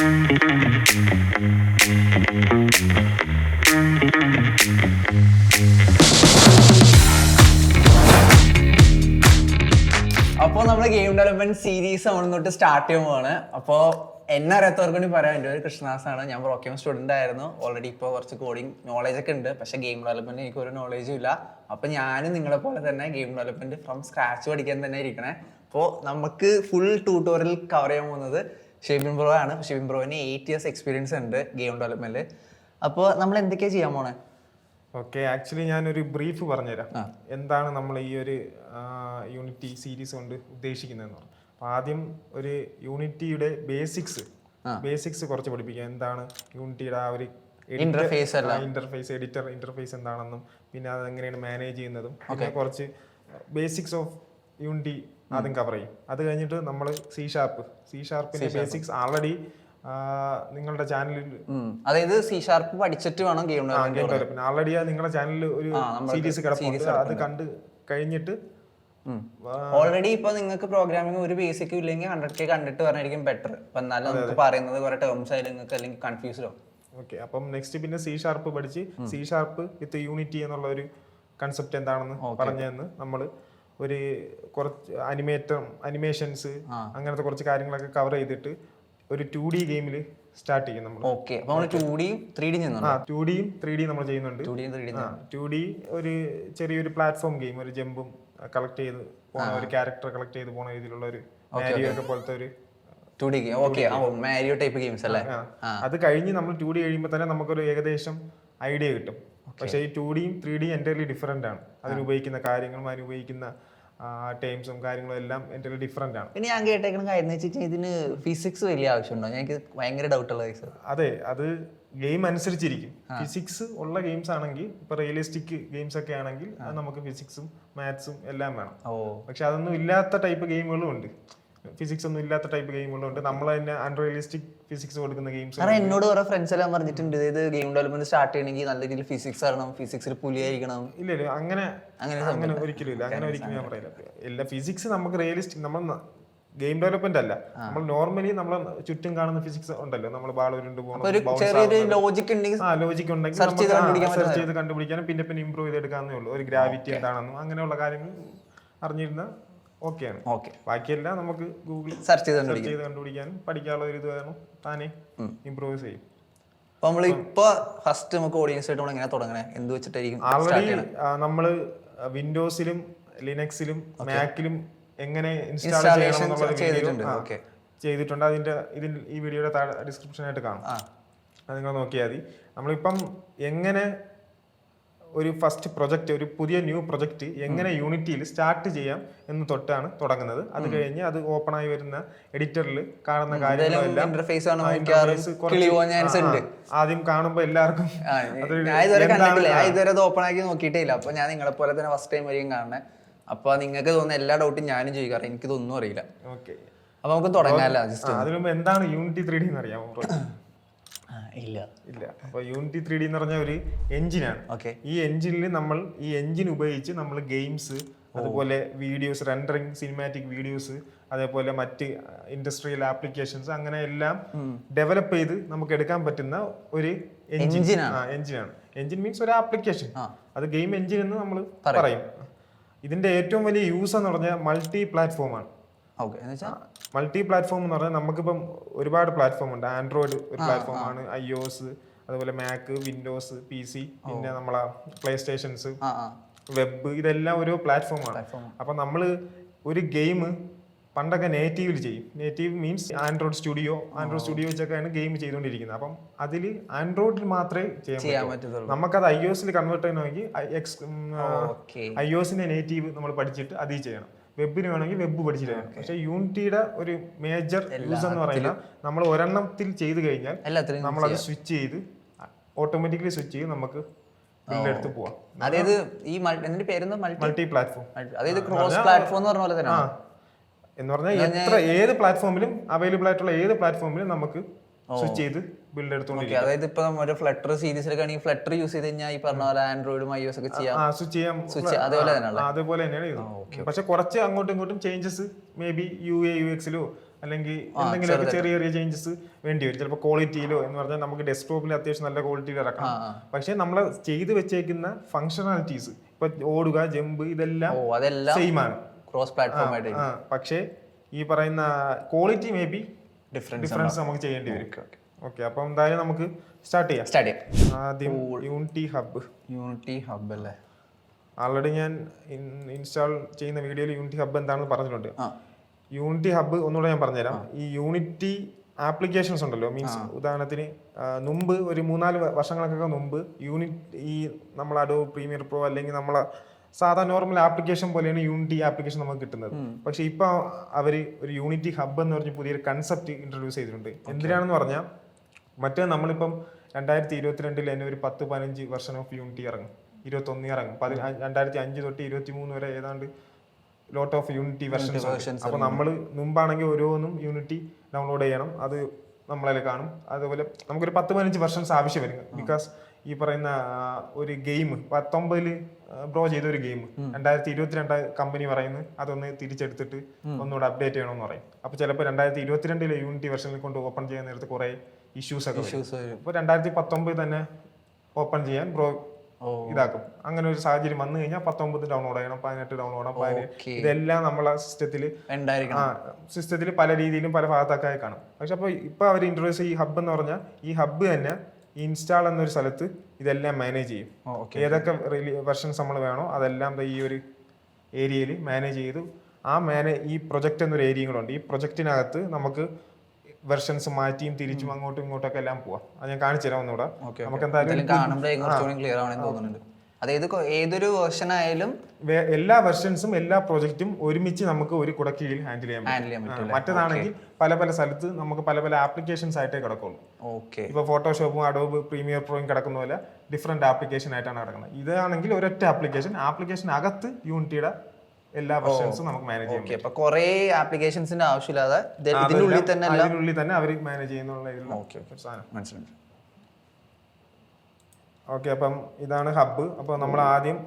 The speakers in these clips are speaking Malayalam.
അപ്പോൾ നമ്മൾ ഗെയിം ഡെവലപ്മെന്റ് സീരീസ് നമ്മളിങ്ങോട്ട് സ്റ്റാർട്ട് ചെയ്യുമ്പോഴാണ്. അപ്പോൾ എന്നെ അറിയാത്തവർക്ക് വേണ്ടി പറയാം, എൻ്റെ ഒരു കൃഷ്ണദാസാണ്. ഞാൻ പ്രോഗ്രാം സ്റ്റുഡൻ്റ് ആയിരുന്നു. ഓൾറെഡി ഇപ്പോൾ കുറച്ച് കോഡിങ് നോളേജ് ഒക്കെ ഉണ്ട്, പക്ഷേ ഗെയിം ഡെവലപ്മെന്റ് എനിക്ക് ഒരു നോളേജും ഇല്ല. അപ്പോൾ ഞാനും നിങ്ങളെ പോലെ തന്നെ ഗെയിം ഡെവലപ്മെന്റ് ഫ്രം സ്ക്രാച്ച് പഠിക്കാൻ തന്നെ ഇരിക്കണേ. അപ്പോൾ നമുക്ക് ഫുൾ ട്യൂട്ടോറിയൽ കവർ ചെയ്യാൻ പോകുന്നത് ഷെബിൻ ബ്രോ ആണ്. ഷെബിൻ ബ്രോന് 8 years എക്സ്പീരിയൻസ് ഉണ്ട് ഗെയിം ഡെവലപ്മെന്റിൽ. അപ്പോൾ നമ്മൾ എന്തൊക്കെയാണ് ചെയ്യാൻ പോണേ? ഓക്കെ, ആക്ച്വലി ഞാനൊരു ബ്രീഫ് പറഞ്ഞുതരാം. എന്താണ് നമ്മൾ ഈ ഒരു യൂണിറ്റി സീരീസ് കൊണ്ട് ഉദ്ദേശിക്കുന്നതെന്ന് പറഞ്ഞു. അപ്പോൾ ആദ്യം ഒരു യൂണിറ്റിയുടെ ബേസിക്സ് കുറച്ച് പഠിപ്പിക്കുക. എന്താണ് യൂണിറ്റിയുടെ ആ ഒരു ഇന്റർഫേസ് ഇന്റർഫേസ് എന്താണെന്നും പിന്നെ അത് എങ്ങനെയാണ് മാനേജ് ചെയ്യുന്നതും പിന്നെ കുറച്ച് ബേസിക്സ് ഓഫ് യൂണിറ്റി ആദ്യം കവർ ചെയ്യും. അത് കഴിഞ്ഞിട്ട് നമ്മൾ സി ഷാർപ്പിന്റെ ബേസിക്സ് ആൾറെഡി നിങ്ങളുടെ ചാനലിൽ, അതായത് സി ഷാർപ്പ് പഠിച്ചിട്ട് വേണം ഗെയിം ഡെവലപ്മെന്റ് ആൾറെഡി നിങ്ങളുടെ ചാനലിൽ ഒരു സീരീസ് കിടപ്പുണ്ട്. അത് കണ്ട് കഴിഞ്ഞിട്ട് ഓൾറെഡി ഇപ്പൊ നിങ്ങൾക്ക് പ്രോഗ്രാമിംഗ് ഒരു ബേസിക്കും ഇല്ലെങ്കിൽ 100K കണ്ടിട്ട് പറഞ്ഞായിരിക്കും ബെറ്റർ. അപ്പൊ എന്നാലും നമുക്ക് പറയുന്നത് കുറെ ടേംസ് ആയാലും നിങ്ങൾക്ക് അല്ലെങ്കിൽ കൺഫ്യൂസ്ഡ് ആവും. ഓക്കെ, അപ്പം നെക്സ്റ്റ് പിന്നെ സി ഷാർപ്പ് പഠിച്ച് സി ഷാർപ്പ് വിത്ത് യൂണിറ്റി എന്നുള്ള ഒരു കൺസെപ്റ്റ് എന്താണെന്ന് പറഞ്ഞതെന്ന് നമ്മൾ ഒരു കുറച്ച് അനിമേഷൻസ് അങ്ങനത്തെ കുറച്ച് കാര്യങ്ങളൊക്കെ കവർ ചെയ്തിട്ട് ഒരു 2D ഗെയിമിൽ സ്റ്റാർട്ട് ചെയ്യും നമ്മൾ. ഓക്കെ, അപ്പോൾ നമ്മൾ 2Dയും 3Dയും ചെയ്യുന്നുണ്ട്. 2Dയും 3Dയും നമ്മൾ ചെയ്യുന്നുണ്ട്. 2D ഒരു ചെറിയൊരു പ്ലാറ്റ്ഫോം ഗെയിം, ഒരു ജമ്പും കളക്ട് ചെയ്ത് പോണ, ഒരു ക്യാരക്ടർ കളക്ട് ചെയ്ത് പോണ രീതിയിലുള്ള ഒരു മാരിയോ ഒക്കെ പോലത്തെ ഒരു 2D game. Okay, Mario type games അല്ലേ? അത് കഴിഞ്ഞ് നമ്മൾ 2D കഴിയുമ്പോൾ തന്നെ നമുക്കൊരു ഏകദേശം ഐഡിയ കിട്ടും. പക്ഷേ ഈ 2Dയും 3Dയും എൻ്റയർലി ഡിഫറെൻ്റ് ആണ്. അതിന് ഉപയോഗിക്കുന്ന കാര്യങ്ങളും അതിന് ഉപയോഗിക്കുന്ന ടൈംസും കാര്യങ്ങളും എല്ലാം എൻ്റയർലി ഡിഫറെൻ്റ് ആണ്. പിന്നെ ഞാൻ കേട്ടേക്കുന്ന കാര്യം എന്ന് വെച്ചാൽ ഇതിന് ഫിസിക്സ് വലിയ ആവശ്യമുണ്ടോ? എനിക്ക് ഭയങ്കര ഡൗട്ടുള്ള കേസ്. അതെ, അത് ഗെയിം അനുസരിച്ചിരിക്കും. ഫിസിക്സ് ഉള്ള ഗെയിംസ് ആണെങ്കിൽ, ഇപ്പൊ റിയലിസ്റ്റിക് ഗെയിംസ് ഒക്കെ ആണെങ്കിൽ അത് നമുക്ക് ഫിസിക്സും മാത്സും എല്ലാം വേണം. പക്ഷെ അതൊന്നും ഇല്ലാത്ത ടൈപ്പ് ഗെയിമുകളും ഉണ്ട്. ഫിസിക്സ് ഒന്നും ഇല്ലാത്ത ടൈപ്പ് ഗെയിമുകളും ഉണ്ട്. നമ്മൾ തന്നെ അൺറിയലിസ്റ്റിക് ഫിസിക്സ് കൊടുക്കുന്ന ഗെയിംസ്. എന്നോട് കുറെ ഫ്രണ്ട്സ് എല്ലാം പറഞ്ഞിട്ടുണ്ട്, ഇത് ഗെയിം ഡെവലപ്മെന്റ് സ്റ്റാർട്ട് ചെയ്യണമെങ്കിൽ നല്ല രീതിയിൽ ഫിസിക്സ് അറിയണം, ഫിസിക്സിൽ പുലിയായിരിക്കണം. ഇല്ല, അങ്ങനെ ഒരിക്കലും ഇല്ല. അങ്ങനെ ഒരിക്കലും ഞാൻ പറയില്ല. എല്ലാ ഫിസിക്സ് നമുക്ക് റിയലിസ്റ്റിക്, നമ്മൾ ഗെയിം ഡെവലപ്മെന്റ് അല്ല, നമ്മൾ നോർമലി നമ്മൾ ചുറ്റും കാണുന്ന ഫിസിക്സ് ഉണ്ടല്ലോ. നമ്മൾ ബാൾ ഉരുണ്ട് പോകുന്നത്, ലോജിക് ഉണ്ടെങ്കിൽ സെർച്ച് ചെയ്ത് കണ്ടുപിടിക്കാനും പിന്നെ ഇംപ്രൂവ് ചെയ്തെടുക്കാന്നേ ഉള്ളൂ. ഒരു ഗ്രാവിറ്റി എന്താണെന്നും അങ്ങനെയുള്ള കാര്യങ്ങൾ അറിഞ്ഞിരുന്ന ഓക്കെയാണ്. ബാക്കിയെല്ലാം നമുക്ക് ഗൂഗിളിൽ സെർച്ച് ചെയ്ത് കണ്ടുപിടിക്കാനും പഠിക്കാനുള്ള ഒരു ഇത് വേണം. താനെ ഇംപ്രൂവ് ചെയ്യും. നമ്മളിപ്പോ ഫസ്റ്റ് നമുക്ക് ഓഡിയൻസ് ആയിട്ട് എങ്ങനെ തുടങ്ങണേ? എന്ത് വെച്ചിട്ടായിരിക്കും? ആൾറെഡി നമ്മൾ വിൻഡോസിലും ലിനക്സിലും മാക്കിലും എങ്ങനെ ഇൻസ്റ്റാൾ ചെയ്തിട്ടുണ്ട്. അതിന്റെ ഈ വീഡിയോയുടെ താഴെ ഡിസ്ക്രിപ്ഷനായിട്ട് കാണും. അത് നിങ്ങൾ നോക്കിയാൽ മതി. നമ്മളിപ്പം എങ്ങനെ ഒരു ഫസ്റ്റ് പ്രൊജക്റ്റ്, ഒരു പുതിയ ന്യൂ പ്രൊജക്റ്റ് എങ്ങനെ യൂണിറ്റിയിൽ സ്റ്റാർട്ട് ചെയ്യാം എന്ന് തൊട്ടാണ് തുടങ്ങുന്നത്. അത് കഴിഞ്ഞ് അത് ഓപ്പൺ ആയി വരുന്ന എഡിറ്ററിൽ കാണുന്ന കാര്യങ്ങളെല്ലാം ആദ്യം കാണുമ്പോൾ എല്ലാവർക്കും ഇതുവരെ ഓപ്പൺ ആക്കി നോക്കിയിട്ടേ ഇല്ല. അപ്പൊ ഞാൻ നിങ്ങളെ പോലെ തന്നെ ഫസ്റ്റ് ടൈം വരെയും കാണണേ. അപ്പൊ നിങ്ങൾക്ക് തോന്നുന്ന എല്ലാ ഡൗട്ടും ഞാനും ചോദിക്കാറ്, എനിക്കിതൊന്നും അറിയില്ല. ഓക്കെ, അപ്പൊ നമുക്ക് തുടങ്ങാമല്ലോ. അതിനു മുമ്പ് എന്താണ് യൂണിറ്റി 3D എന്ന് അറിയാമോ? ഇല്ല. അപ്പൊ യൂണിറ്റി 3D എന്ന് പറഞ്ഞ ഒരു എഞ്ചിനാണ്. ഈ എഞ്ചിനിൽ നമ്മൾ ഈ എഞ്ചിൻ ഉപയോഗിച്ച് നമ്മൾ ഗെയിംസ്, അതുപോലെ വീഡിയോസ്, റെൻഡറിങ് സിനിമാറ്റിക് വീഡിയോസ്, അതേപോലെ മറ്റ് ഇൻഡസ്ട്രിയൽ ആപ്ലിക്കേഷൻസ് അങ്ങനെ എല്ലാം ഡെവലപ്പ് ചെയ്ത് നമുക്ക് എടുക്കാൻ പറ്റുന്ന ഒരു എഞ്ചിനാണ്. എഞ്ചിൻ മീൻസ് ഒരു ആപ്ലിക്കേഷൻ. അത് ഗെയിം എഞ്ചിൻ എന്ന് നമ്മൾ പറയും. ഇതിന്റെ ഏറ്റവും വലിയ യൂസ് എന്ന് പറഞ്ഞാൽ മൾട്ടി പ്ലാറ്റ്ഫോം ആണ്. മൾട്ടി പ്ലാറ്റ്ഫോം എന്ന് പറഞ്ഞാൽ നമുക്കിപ്പം ഒരുപാട് പ്ലാറ്റ്ഫോം ഉണ്ട്. ആൻഡ്രോയിഡ് ഒരു പ്ലാറ്റ്ഫോം ആണ്, iOS, അതുപോലെ മാക്ക്, വിൻഡോസ്, PC, പിന്നെ നമ്മളെ പ്ലേ സ്റ്റേഷൻസ്, വെബ്, ഇതെല്ലാം ഓരോ പ്ലാറ്റ്ഫോമാണ്. അപ്പൊ നമ്മൾ ഒരു ഗെയിം പണ്ടൊക്കെ നേറ്റീവിൽ ചെയ്യും. നേറ്റീവ് മീൻസ് ആൻഡ്രോയിഡ് സ്റ്റുഡിയോ വെച്ചൊക്കെയാണ് ഗെയിം ചെയ്തുകൊണ്ടിരിക്കുന്നത്. അപ്പം അതിൽ ആൻഡ്രോയിഡിൽ മാത്രമേ ചെയ്യാൻ പറ്റുള്ളൂ. നമുക്കത് iOSൽ കൺവേർട്ട് ചെയ്യണമെങ്കിൽ iOSന്റെ നേറ്റീവ് നമ്മൾ പഠിച്ചിട്ട് അതിൽ ചെയ്യണം. വെബിന് വേണമെങ്കിൽ വെബ് പഠിച്ചിട്ട് വേണം. പക്ഷെ യൂണിറ്റിയുടെ ഒരു മേജർ യൂസ് എന്ന് പറയുന്നത് നമ്മൾ ഒരെണ്ണത്തിൽ ചെയ്ത് കഴിഞ്ഞാൽ നമ്മളത് സ്വിച്ച് ചെയ്ത് ഓട്ടോമാറ്റിക്കലി സ്വിച്ച് ചെയ്ത് നമുക്ക് എടുത്ത് പോവാം. അതായത് ഈ മൾട്ടി പ്ലാറ്റ്ഫോം, അതായത് ക്രോസ് പ്ലാറ്റ്ഫോം എന്ന് പറഞ്ഞ പോലെ തന്നെ എന്ന് പറഞ്ഞാൽ ഏത് പ്ലാറ്റ്ഫോമിലും അവൈലബിൾ ആയിട്ടുള്ള ഏത് പ്ലാറ്റ്ഫോമിലും നമുക്ക് സ്വിച്ച് ചെയ്ത് ബിൽഡ് എടുത്തോണ്ടിരിക്കും. അതായത് ഇപ്പൊ ഒരു ഫ്ലട്ടർ സീരീസിലൊക്കെ ഫ്ലട്ടർ യൂസ് ചെയ്ത് കഴിഞ്ഞാൽ ഈ പറഞ്ഞ പോലെ ആൻഡ്രോയിഡും iOS ഒക്കെ അതുപോലെ തന്നെയാണ് ഇത്. പക്ഷെ കുറച്ച് അങ്ങോട്ടും ഇങ്ങോട്ടും ചേഞ്ചസ് മേ ബി UA UX-ലോ അല്ലെങ്കിൽ എന്തെങ്കിലുമൊക്കെ ചെറിയ ചെറിയ ചേഞ്ചസ് വേണ്ടി വരും. ചിലപ്പോൾ ക്വാളിറ്റിയിലോ എന്ന് പറഞ്ഞാൽ നമുക്ക് ഡെസ്ക്ടോപ്പിൽ അത്യാവശ്യം നല്ല ക്വാളിറ്റിയിൽ ഇറക്കണം. പക്ഷെ നമ്മൾ ചെയ്ത് വെച്ചേക്കുന്ന ഫംഗ്ഷനാലിറ്റീസ് ഇപ്പൊ ഓടുക, ജമ്പ്, ഇതെല്ലാം സെയിം ആണ്, ക്രോസ് പ്ലാറ്റ്ഫോം ആയിട്ട്. പക്ഷേ ഈ പറയുന്ന ക്വാളിറ്റി മേ ബി ഡിഫറൻസ് നമുക്ക് ചെയ്യേണ്ടി വരും. ഓക്കെ, അപ്പൊ എന്തായാലും നമുക്ക് സ്റ്റാർട്ട് ചെയ്യാം. ആദ്യം യൂണിറ്റി ഹബ് അല്ലേ, ആൾറെഡി ഞാൻ ഇൻസ്റ്റാൾ ചെയ്യുന്ന വീഡിയോയിൽ യൂണിറ്റി ഹബ് എന്താണെന്ന് പറഞ്ഞിട്ടുണ്ട്. യൂണിറ്റി ഹബ് ഒന്നുകൂടെ ഞാൻ പറഞ്ഞുതരാം. ഈ യൂണിറ്റി ആപ്ലിക്കേഷൻസ് ഉണ്ടല്ലോ, മീൻസ് ഉദാഹരണത്തിന് മുമ്പ് ഒരു 3-4 വർഷങ്ങൾക്കൊക്കെ മുമ്പ് ഈ നമ്മൾ അഡോബ് പ്രീമിയർ പ്രോ അല്ലെങ്കിൽ നമ്മളെ സാധാരണ നോർമൽ ആപ്ലിക്കേഷൻ പോലെയാണ് യൂണിറ്റി ആപ്ലിക്കേഷൻ നമുക്ക് കിട്ടുന്നത്. പക്ഷെ ഇപ്പൊ അവര് ഒരു യൂണിറ്റി ഹബ് എന്ന് പറഞ്ഞ് പുതിയൊരു കൺസെപ്റ്റ് ഇൻട്രൊഡ്യൂസ് ചെയ്തിട്ടുണ്ട്. എന്തിനാണെന്ന് പറഞ്ഞാൽ മറ്റേ നമ്മളിപ്പം 2022 തന്നെ ഒരു 10-15 വെർഷൻ ഓഫ് യൂണിറ്റി ഇറങ്ങും, 21 ഇറങ്ങും, 2005 തൊട്ട് 23 വരെ ഏതാണ്ട് ലോട്ട് ഓഫ് യൂണിറ്റി വെർഷൻസ്. അപ്പൊ നമ്മൾ മുമ്പാണെങ്കിൽ ഓരോന്നും യൂണിറ്റി ഡൗൺലോഡ് ചെയ്യണം, അത് നമ്മളെ കാണും. അതുപോലെ നമുക്കൊരു 10-15 വെർഷൻസ് ആവശ്യം വരും. ബിക്കോസ് ഈ പറയുന്ന ഒരു ഗെയിം 19 ബ്രോ ചെയ്ത ഒരു ഗെയിം 2022 കമ്പനി പറയുന്നത് അതൊന്ന് തിരിച്ചെടുത്തിട്ട് ഒന്നുകൂടെ അപ്ഡേറ്റ് ചെയ്യണമെന്ന് പറയും. അപ്പൊ ചിലപ്പോൾ 2022 യൂണിറ്റി വെർഷനിൽ കൊണ്ട് ഓപ്പൺ ചെയ്യാൻ നേരത്ത് കുറെ ഇഷ്യൂസ് ഒക്കെ വരും. അപ്പൊ 2019 തന്നെ ഓപ്പൺ ചെയ്യാൻ ബ്രോ ഇതാക്കും. അങ്ങനെ ഒരു സാഹചര്യം വന്നു കഴിഞ്ഞാൽ 19 ഡൗൺലോഡ് ചെയ്യണം, 18 ഡൗൺലോഡ് ചെയ്യണം, 18 ഇതെല്ലാം നമ്മളെ സിസ്റ്റത്തിൽ പല രീതിയിലും പല ഭാഗത്തൊക്കെ കാണും. പക്ഷെ അപ്പൊ ഇപ്പൊ അവർ ഇൻട്രൊഡ്യൂസ് ഈ ഹബ് എന്ന് പറഞ്ഞാൽ ഈ ഹബ് തന്നെ ഇൻസ്റ്റാൾ എന്നൊരു സ്ഥലത്ത് ഇതെല്ലാം മാനേജ് ചെയ്യും. ഏതൊക്കെ വെർഷൻസ് നമ്മൾ വേണോ അതെല്ലാം ഈ ഒരു ഏരിയയിൽ മാനേജ് ചെയ്തു. ഈ പ്രൊജക്ട് എന്നൊരു ഏരിയയും കൂടെ ഉണ്ട്. ഈ പ്രൊജക്റ്റിനകത്ത് നമുക്ക് വെർഷൻസ് മാറ്റിയും തിരിച്ചും അങ്ങോട്ടും ഇങ്ങോട്ടൊക്കെ എല്ലാം പോവാം. അത് ഞാൻ കാണിച്ചു തരാം ഒന്നുകൂടെ. നമുക്ക് എന്തായാലും അതായത് ഏതൊരു വേർഷൻ ആയാലും എല്ലാ വെർഷൻസും എല്ലാ പ്രൊജക്റ്റും ഒരുമിച്ച് നമുക്ക് ഒരു കുടക്കീഴിൽ ഹാൻഡിൽ ചെയ്യാൻ പറ്റും. മറ്റേതാണെങ്കിൽ പല പല സ്ഥലത്ത് നമുക്ക് പല പല ആപ്ലിക്കേഷൻസ് ആയിട്ടേ കിടക്കുള്ളൂ. ഇപ്പൊ ഫോട്ടോഷോപ്പും അഡോബ് പ്രീമിയർ പ്രോയും കിടക്കുന്ന പോലെ ഡിഫറെന്റ് ആപ്ലിക്കേഷൻ ആയിട്ടാണ് കിടക്കുന്നത്. ഇതാണെങ്കിൽ ഒരൊറ്റ ആപ്ലിക്കേഷൻ അകത്ത് യൂണിറ്റിയുടെ എല്ലാ വെർഷൻസും നമുക്ക് മാനേജ് ചെയ്യാം. അപ്പൊ കുറെ ആപ്ലിക്കേഷൻസിന്റെ ആവശ്യമില്ലാതെ ഇതിനുള്ളിൽ തന്നെ അവർ മാനേജ് ചെയ്യുന്നുള്ള സാധനം. ഓക്കെ, അപ്പം ഇതാണ് ഹബ്ബ്. അപ്പോൾ നമ്മൾ ആദ്യം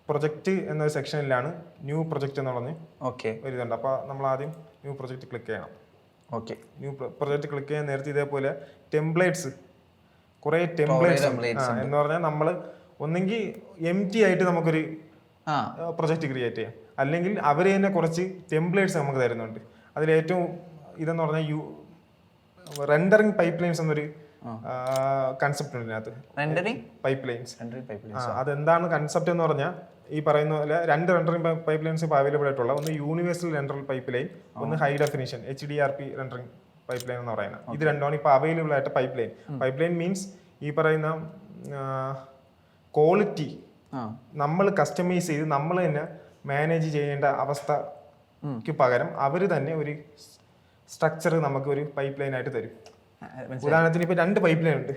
പ്രൊജക്റ്റ് എന്നൊരു സെക്ഷനിലാണ് ന്യൂ പ്രൊജക്റ്റ് എന്ന് പറഞ്ഞ് ഒരു ഇതുണ്ട്. അപ്പോൾ നമ്മൾ ആദ്യം ന്യൂ പ്രൊജക്റ്റ് ക്ലിക്ക് ചെയ്യണം. ന്യൂ പ്രൊജക്റ്റ് ക്ലിക്ക് ചെയ്യാൻ നേരത്തെ ഇതേപോലെ ടെംപ്ലേറ്റ്സ് കുറേ ടെംപ്ലേറ്റ്സ് എന്ന് പറഞ്ഞാൽ നമ്മൾ ഒന്നെങ്കിൽ എംറ്റി ആയിട്ട് നമുക്കൊരു പ്രൊജക്റ്റ് ക്രിയേറ്റ് ചെയ്യാം, അല്ലെങ്കിൽ അവർ തന്നെ കുറച്ച് ടെംപ്ലേറ്റ്സ് നമുക്ക് തരുന്നുണ്ട്. അതിലേറ്റവും ഇതെന്ന് പറഞ്ഞാൽ റെൻഡറിങ് പൈപ്പ് ലൈൻസ് എന്നൊരു കൺസെപ്റ്റ് ഉണ്ട് ഇതിനകത്ത്. പൈപ്പ് ലൈൻസ് അതെന്താണ് കൺസെപ്റ്റ് എന്ന് പറഞ്ഞാൽ ഈ പറയുന്ന പോലെ 2 റെൻഡറിംഗ് പൈപ്പ് ലൈൻസ് ഇപ്പോൾ അവൈലബിൾ ആയിട്ടുള്ള ഒന്ന് യൂണിവേഴ്സൽ റെൻഡറിംഗ് പൈപ്പ് ലൈൻ, ഒന്ന് high definition HDRP rendering pipe line എന്ന് പറയുന്നത്. ഇത് രണ്ടുമാണ് ഇപ്പോൾ അവൈലബിൾ ആയിട്ട് pipe line. Pipe line means ഈ പറയുന്ന ക്വാളിറ്റി നമ്മൾ കസ്റ്റമൈസ് ചെയ്ത് നമ്മൾ തന്നെ മാനേജ് ചെയ്യേണ്ട അവസ്ഥയ്ക്ക് പകരം അവർ തന്നെ ഒരു സ്ട്രക്ചർ നമുക്ക് ഒരു പൈപ്പ് ലൈൻ ആയിട്ട് തരും. ഉദാഹരണത്തിന് ഇപ്പൊ 2 പൈപ്പ് ലൈൻ ഉണ്ട്.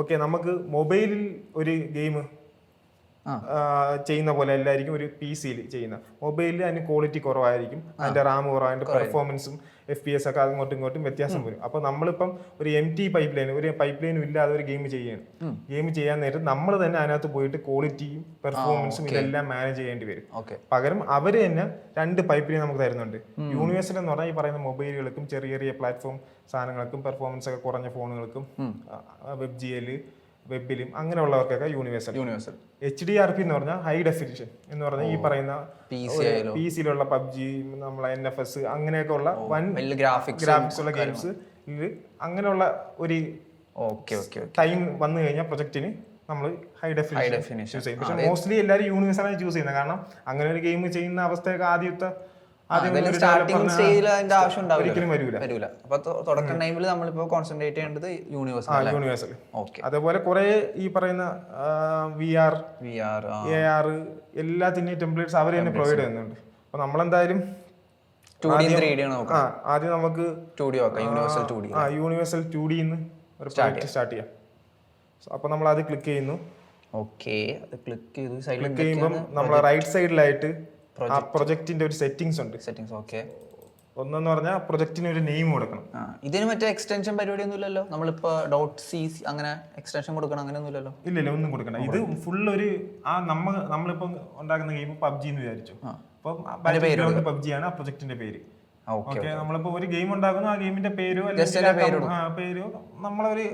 ഓക്കെ, നമുക്ക് മൊബൈലിൽ ഒരു ഗെയിം ചെയ്യുന്ന പോലെ അല്ലായിരിക്കും ഒരു PC-യിൽ ചെയ്യുന്ന. മൊബൈലിൽ അതിന് ക്വാളിറ്റി കുറവായിരിക്കും, അതിന്റെ റാം കുറവാണ്, അതിന്റെ പെർഫോമൻസും FPS ഒക്കെ അങ്ങോട്ടും ഇങ്ങോട്ടും വ്യത്യാസം വരും. അപ്പൊ നമ്മളിപ്പം ഒരു MT പൈപ്പ് ലൈൻ, ഒരു പൈപ്പ് ലൈനും ഇല്ലാതെ ഒരു ഗെയിം ചെയ്യാൻ നേരം നമ്മൾ തന്നെ അതിനകത്ത് പോയിട്ട് ക്വാളിറ്റിയും പെർഫോമൻസും ഇതെല്ലാം മാനേജ് ചെയ്യേണ്ടി വരും. പകരം അവര് തന്നെ 2 പൈപ്പ് ലൈൻ നമുക്ക് തരുന്നുണ്ട്. യൂണിവേഴ്സൽ എന്ന് പറഞ്ഞാൽ ഈ പറയുന്ന മൊബൈലുകൾക്കും ചെറിയ ചെറിയ പ്ലാറ്റ്ഫോം സാധനങ്ങൾക്കും പെർഫോമൻസ് ഒക്കെ കുറഞ്ഞ ഫോണുകൾക്കും വെബിലും അങ്ങനെയുള്ളവർക്കൊക്കെ യൂണിവേഴ്സൽ. HDRP എന്ന് പറഞ്ഞാൽ ഹൈ ഡെഫിനിഷൻ എന്ന് പറഞ്ഞാൽ ഈ പറയുന്ന PC-യിലുള്ള PUBG, നമ്മളെ NFS അങ്ങനെയൊക്കെ ഉള്ള ഗ്രാഫിക്സ് ഉള്ള ഗെയിംസ് അങ്ങനെയുള്ള ഒരു ടൈം വന്നു കഴിഞ്ഞാൽ പ്രൊജക്റ്റിന് നമ്മൾ ഹൈ ഡെഫിനിഷൻ യൂസ് ചെയ്യും. പക്ഷെ മോസ്റ്റ്ലി എല്ലാവരും യൂണിവേഴ്സലാണ് യൂസ് ചെയ്യുന്നത്. കാരണം അങ്ങനെ ഒരു ഗെയിം ചെയ്യുന്ന അവസ്ഥയൊക്കെ സ്റ്റാർട്ടിംഗ് സ്റ്റേജിൽ അതിന്റെ ആവശ്യം ഉണ്ടാവില്ല. അപ്പൊ തുടക്കം ടൈമിൽ നമ്മളിപ്പോ കോൺസെൻട്രേറ്റ് ചെയ്യേണ്ടത് യൂണിവേഴ്സൽ. അതേപോലെ കുറെ ഈ പറയുന്ന VR AR എല്ലാത്തിന്റെയും ടെംപ്ലേറ്റ്സ് അവർ തന്നെ പ്രൊവൈഡ് ചെയ്യുന്നുണ്ട്. അപ്പൊ നമ്മളെന്തായാലും ആദ്യം നമുക്ക് യൂണിവേഴ്സൽ 2D ഒരു പ്രൊജക്ട് സ്റ്റാർട്ട് ചെയ്യാം. അപ്പൊ നമ്മൾ അത് ക്ലിക്ക് ചെയ്യുന്നു. ക്ലിക്ക് ചെയ്യുമ്പോൾ നമ്മളെ റൈറ്റ് സൈഡിലായിട്ട് ആ പ്രൊജക്റ്റിന്റെ ഒരു സെറ്റിംഗ്സ് ഉണ്ട്. ഒന്നെന്ന് പറഞ്ഞാൽ പ്രൊജക്റ്റിന് ഒരു നെയിം കൊടുക്കണം. ഇതിന് മറ്റേ എക്സ്റ്റൻഷൻ പരിപാടി ഒന്നും ഇല്ലല്ലോ. നമ്മളിപ്പോ .c അങ്ങനെ എക്സ്റ്റൻഷൻ കൊടുക്കണം അങ്ങനെ ഒന്നുമില്ലല്ലോ. ഇല്ല, ഒന്നും കൊടുക്കണം. ഇത് ഫുൾ ഒരു നമ്മളിപ്പോ ഉണ്ടാക്കുന്ന ഗെയിം PUBG എന്ന് വിചാരിച്ചു. അപ്പം PUBG ആണ് ആ പ്രൊജക്റ്റിന്റെ പേര്. ഓക്കെ. നമ്മളിപ്പോ ഒരു ഗെയിം ഉണ്ടാക്കുന്നു, ആ ഗെയിമിന്റെ പേരോ പേരോ നമ്മളൊരു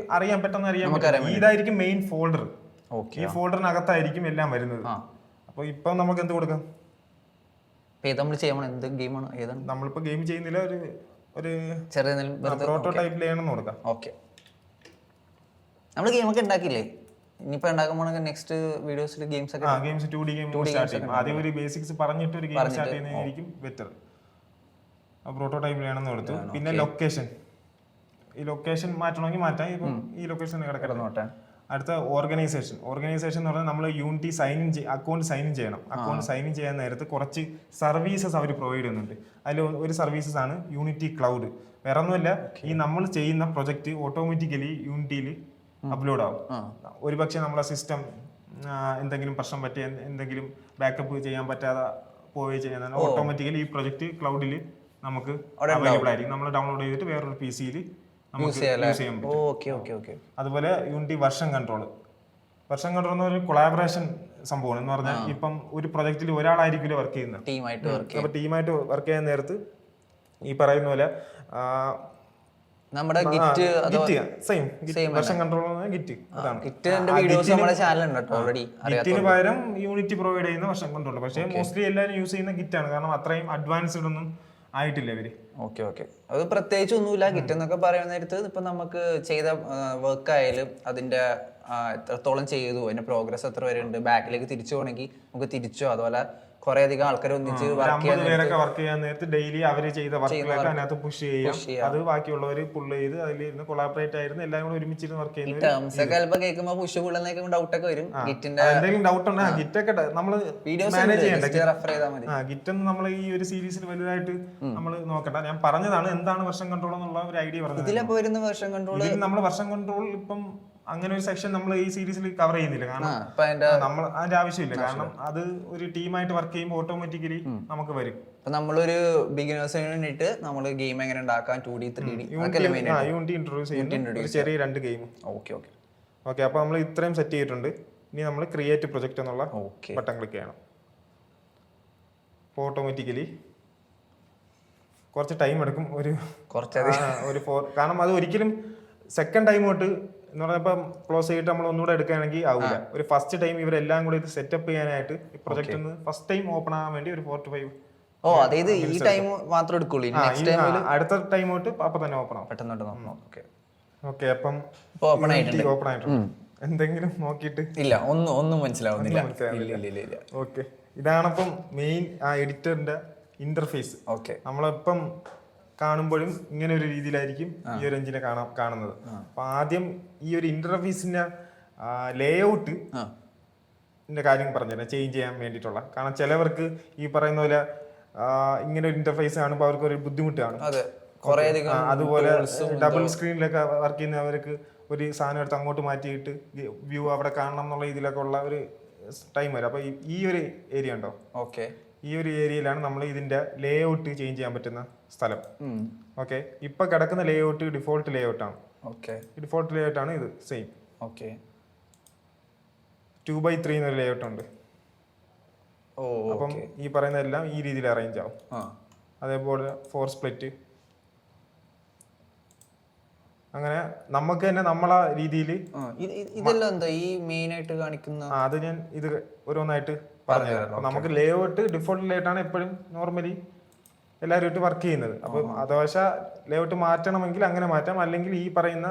പെട്ടെന്ന് അറിയാൻ പറ്റും. ഇതായിരിക്കും മെയിൻ ഫോൾഡർ. ഈ ഫോൾഡറിനകത്തായിരിക്കും എല്ലാം വരുന്നത്. അപ്പൊ ഇപ്പൊ നമുക്ക് എന്ത് കൊടുക്കാം? നമ്മളിപ്പോ ഗെയിം ചെയ്യുന്നില്ല, ഒരു പ്രോട്ടോടൈപ്പ് ചെയ്യണമെന്ന് കൊടുക്കാം. ഓക്കെ, നമ്മൾ ഗെയിമൊക്കെ ഉണ്ടാക്കില്ലേ? ഇനിയിപ്പോ ഉണ്ടാക്കുമ്പോൾ നെക്സ്റ്റ് വീഡിയോസിൽ ഗെയിംസ് ഒക്കെ ഗെയിംസ് 2D ഗെയിം സ്റ്റാർട്ട് ചെയ്യും. ആദ്യം ഒരു ബേസിക്സ് പറഞ്ഞിട്ട് ഒരു ഗെയിം സ്റ്റാർട്ട് ചെയ്യുന്നതായിരിക്കും ബെറ്റർ. പ്രോട്ടോടൈപ്പ് ചെയ്യണമെന്ന് കൊടുത്തു. പിന്നെ ലൊക്കേഷൻ, ഈ ലൊക്കേഷൻ മാറ്റണമെങ്കിൽ മാറ്റാം. ഇപ്പം ഈ ലൊക്കേഷൻ കിടക്കട്ടെ. അടുത്ത ഓർഗനൈസേഷൻ എന്ന് പറഞ്ഞാൽ നമ്മൾ യൂണിറ്റി അക്കൗണ്ട് സൈൻ ഇൻ ചെയ്യണം. അക്കൗണ്ട് സൈൻ ഇൻ ചെയ്യാൻ നേരത്ത് കുറച്ച് സർവീസസ് അവർ പ്രൊവൈഡ് ചെയ്യുന്നുണ്ട്. അതിൽ ഒരു സർവീസസ് ആണ് യൂണിറ്റി ക്ലൗഡ്. വേറെ ഒന്നുമില്ല, ഈ നമ്മൾ ചെയ്യുന്ന പ്രൊജക്റ്റ് ഓട്ടോമാറ്റിക്കലി യൂണിറ്റിയിൽ അപ്ലോഡ് ആവും. ഒരുപക്ഷെ നമ്മളെ സിസ്റ്റം എന്തെങ്കിലും പ്രശ്നം പറ്റിയ, എന്തെങ്കിലും ബാക്കപ്പ് ചെയ്യാൻ പറ്റാതെ പോവുകയും ചെയ്യാൻ ഓട്ടോമാറ്റിക്കലി ഈ പ്രൊജക്റ്റ് ക്ലൗഡിൽ നമുക്ക് അവൈലബിൾ ആയിരിക്കും. നമ്മൾ ഡൗൺലോഡ് ചെയ്തിട്ട് വേറൊരു PC-യിൽ നമുക്ക് യൂസ് ചെയ്യാൻ പറ്റും. അതുപോലെ യൂണിറ്റി വെർഷൻ കൺട്രോൾ എന്ന് പറഞ്ഞ കൊളാബറേഷൻ സംഭവമാണ്. എന്ന് പറഞ്ഞാൽ ഇപ്പം ഒരു പ്രൊജക്റ്റിൽ ഒരാളായിരിക്കില്ല വർക്ക് ചെയ്യുന്നത്, അപ്പൊ ടീമായിട്ട് വർക്ക് ചെയ്യാൻ നേരത്ത് ഈ പറയുന്ന പോലെ നമ്മുടെ ഗിറ്റ് വെർഷൻ കൺട്രോൾ ഗിറ്റ് അതാണ്. ഗിറ്റിന് പകരം യൂണിറ്റി പ്രൊവൈഡ് ചെയ്യുന്ന വെർഷൻ കൺട്രോൾ. പക്ഷേ മോസ്റ്റ്ലി എല്ലാവരും യൂസ് ചെയ്യുന്ന ഗിറ്റാണ്, കാരണം അത്രയും അഡ്വാൻസ്ഡ് ഒന്നും ആയിട്ടില്ല ഇവര്. ഓക്കെ, അത് പ്രത്യേകിച്ച് ഒന്നുമില്ല. ഗിറ്റ് എന്നൊക്കെ പറയുന്ന നേരത്ത് ഇപ്പൊ നമുക്ക് ചെയ്ത വർക്ക് ആയാലും അതിന്റെ എത്രത്തോളം ചെയ്തു, അതിന്റെ പ്രോഗ്രസ് എത്ര വരെ ഉണ്ട്, ബാക്കിലേക്ക് തിരിച്ചു പോകണമെങ്കിൽ നമുക്ക് തിരിച്ചോ, അതുപോലെ കുറെ അധികം ആൾക്കാർ ഒന്നിച്ച് വർക്ക് ചെയ്യാൻ നേരത്ത് ഡെയിലി അവര് ചെയ്ത വർക്കുകളൊക്കെ അതിനകത്ത് പുഷ് ചെയ്യാം. അത് ബാക്കിയുള്ളവർ പുള്ള് ചെയ്ത് അതിലിരുന്ന് കൊളാബറേറ്റ് ആയിരുന്നു, എല്ലാവരും കൂടെ ഒരുമിച്ചിരുന്ന് വർക്ക് ചെയ്യുന്നത്. എന്തെങ്കിലും ഡൗട്ട് ഉണ്ടോ? ഗിറ്റൊക്കെ നമ്മള് മാനേജ് ചെയ്യണ്ട. ഗിറ്റൊന്നും നമ്മൾ ഈ ഒരു സീരീസിൽ വലുതായിട്ട് നമ്മൾ നോക്കണ്ട. ഞാൻ പറഞ്ഞതാണ് എന്താണ് വെർഷൻ കൺട്രോൾ എന്നുള്ള ഒരു ഐഡിയ പറഞ്ഞത്. നമ്മൾ വെർഷൻ കൺട്രോൾ ഇപ്പം അങ്ങനെ ഒരു സെക്ഷൻ നമ്മൾ ഈ സീരീസിൽ കവർ ചെയ്യുന്നില്ല, കാരണം നമ്മൾ അതിന്റെ ആവശ്യമില്ല. കാരണം അത് ഒരു ടീമായിട്ട് വർക്ക് ചെയ്യുമ്പോൾ ഓട്ടോമാറ്റിക്കലി നമുക്ക് വരും. നമ്മളൊരു ബിഗിനേഴ്സിന് വേണ്ടിയിട്ട് നമ്മൾ ഗെയിം എങ്ങനെ ഉണ്ടാക്കാം, 2D 3D യൂണിറ്റി ഇൻട്രൊഡ്യൂസ് ചെയ്യുന്നു, ചെറിയ 2 ഗെയിം. ഓക്കെ, അപ്പൊ നമ്മൾ ഇത്രയും സെറ്റ് ചെയ്തിട്ടുണ്ട്. ഇനി നമ്മൾ ക്രിയേറ്റ് പ്രൊജക്ട് എന്നുള്ള ബട്ടൺ ക്ലിക്ക് ചെയ്യണം. ഓട്ടോമാറ്റിക്കലി കുറച്ച് ടൈം എടുക്കും, കാരണം അത് ഒരിക്കലും സെക്കൻഡ് ടൈം തൊട്ട് എന്ന് പറഞ്ഞാൽ ഇപ്പം ക്ലോസ് ചെയ്തിട്ട് നമ്മൾ ഒന്നുകൂടെ എടുക്കുകയാണെങ്കിൽ ആവില്ല. ഒരു ഫസ്റ്റ് ടൈം ഇവരെല്ലാം കൂടി ഇത് സെറ്റപ്പ് ചെയ്യാനായിട്ട് ഈ പ്രൊജക്ട് ഒന്ന് ഫസ്റ്റ് ടൈം ഓപ്പൺ ആകാൻ വേണ്ടി ഒരു 4 to 5 അടുത്ത ടൈം തൊട്ട് അപ്പൊ തന്നെ ഓപ്പൺ ആവും. ഓക്കെ, അപ്പം ഓപ്പൺ ആയിട്ടുണ്ട്. എന്തെങ്കിലും നോക്കിയിട്ട് ഇല്ല, ഒന്നും മനസ്സിലാവുന്നില്ല. ഓക്കെ, ഇതാണപ്പം മെയിൻ ആ എഡിറ്ററിന്റെ ഇന്റർഫേസ്. ഓക്കെ, നമ്മളിപ്പം കാണുമ്പോഴും ഇങ്ങനെ ഒരു രീതിയിലായിരിക്കും ഈ ഒരു എഞ്ചിനെ കാണുന്നത്. അപ്പൊ ആദ്യം ഈ ഒരു ഇന്റർഫേസിന്റെ ലേഔട്ട് കാര്യം പറഞ്ഞുതരാം, ചേഞ്ച് ചെയ്യാൻ വേണ്ടിയിട്ടുള്ള. കാരണം ചിലവർക്ക് ഈ പറയുന്ന പോലെ ഇങ്ങനെ ഒരു ഇന്റർഫേസ് കാണുമ്പോൾ അവർക്ക് ഒരു ബുദ്ധിമുട്ട് കാണും. അതുപോലെ ഡബിൾ സ്ക്രീനിലൊക്കെ വർക്ക് ചെയ്യുന്നവർക്ക് ഒരു സാധനം എടുത്ത് അങ്ങോട്ട് മാറ്റിയിട്ട് വ്യൂ അവിടെ കാണണം എന്നുള്ള ഇതിലൊക്കെ ഉള്ള ഒരു ടൈം വരും. അപ്പൊ ഈ ഒരു ഏരിയ ഉണ്ടോ? ഓക്കെ, ഈ ഒരു ഏരിയയിലാണ് നമ്മൾ ഇതിന്റെ ലേഔട്ട് ചേഞ്ച് ചെയ്യാൻ പറ്റുന്ന സ്ഥലം. ഓക്കെ, ഇപ്പൊ കിടക്കുന്ന ലേഔട്ട് ഡിഫോൾട്ട് ലേഔട്ട് ആണ്. ഡിഫോൾട്ട് ലേഔട്ട് ആണ് ഇത്. സെയിം 2x3 എന്നൊരു ലേഔട്ട് ഉണ്ട്. അപ്പം ഈ പറയുന്നതെല്ലാം ഈ രീതിയിൽ അറേഞ്ച് ആവും. അതേപോലെ 4 സ്പ്ലിറ്റ്, അങ്ങനെ നമുക്ക് തന്നെ നമ്മളെ രീതിയിൽ. ഇതെല്ലാം എന്താ ഈ മെയിൻ ആയിട്ട് കാണിക്കുന്ന? അത് ഞാൻ ഇത് ഓരോന്നായിട്ട് പറഞ്ഞുതരാം. നമുക്ക് ലേഔട്ട് ഡിഫോൾട്ട് ലേഔട്ട് ആണ് എപ്പോഴും നോർമലി എല്ലാവരും ഇട്ട് വർക്ക് ചെയ്യുന്നത്. അപ്പം അഥവാശ ലേഔട്ട് മാറ്റണമെങ്കിൽ അങ്ങനെ മാറ്റാം, അല്ലെങ്കിൽ ഈ പറയുന്ന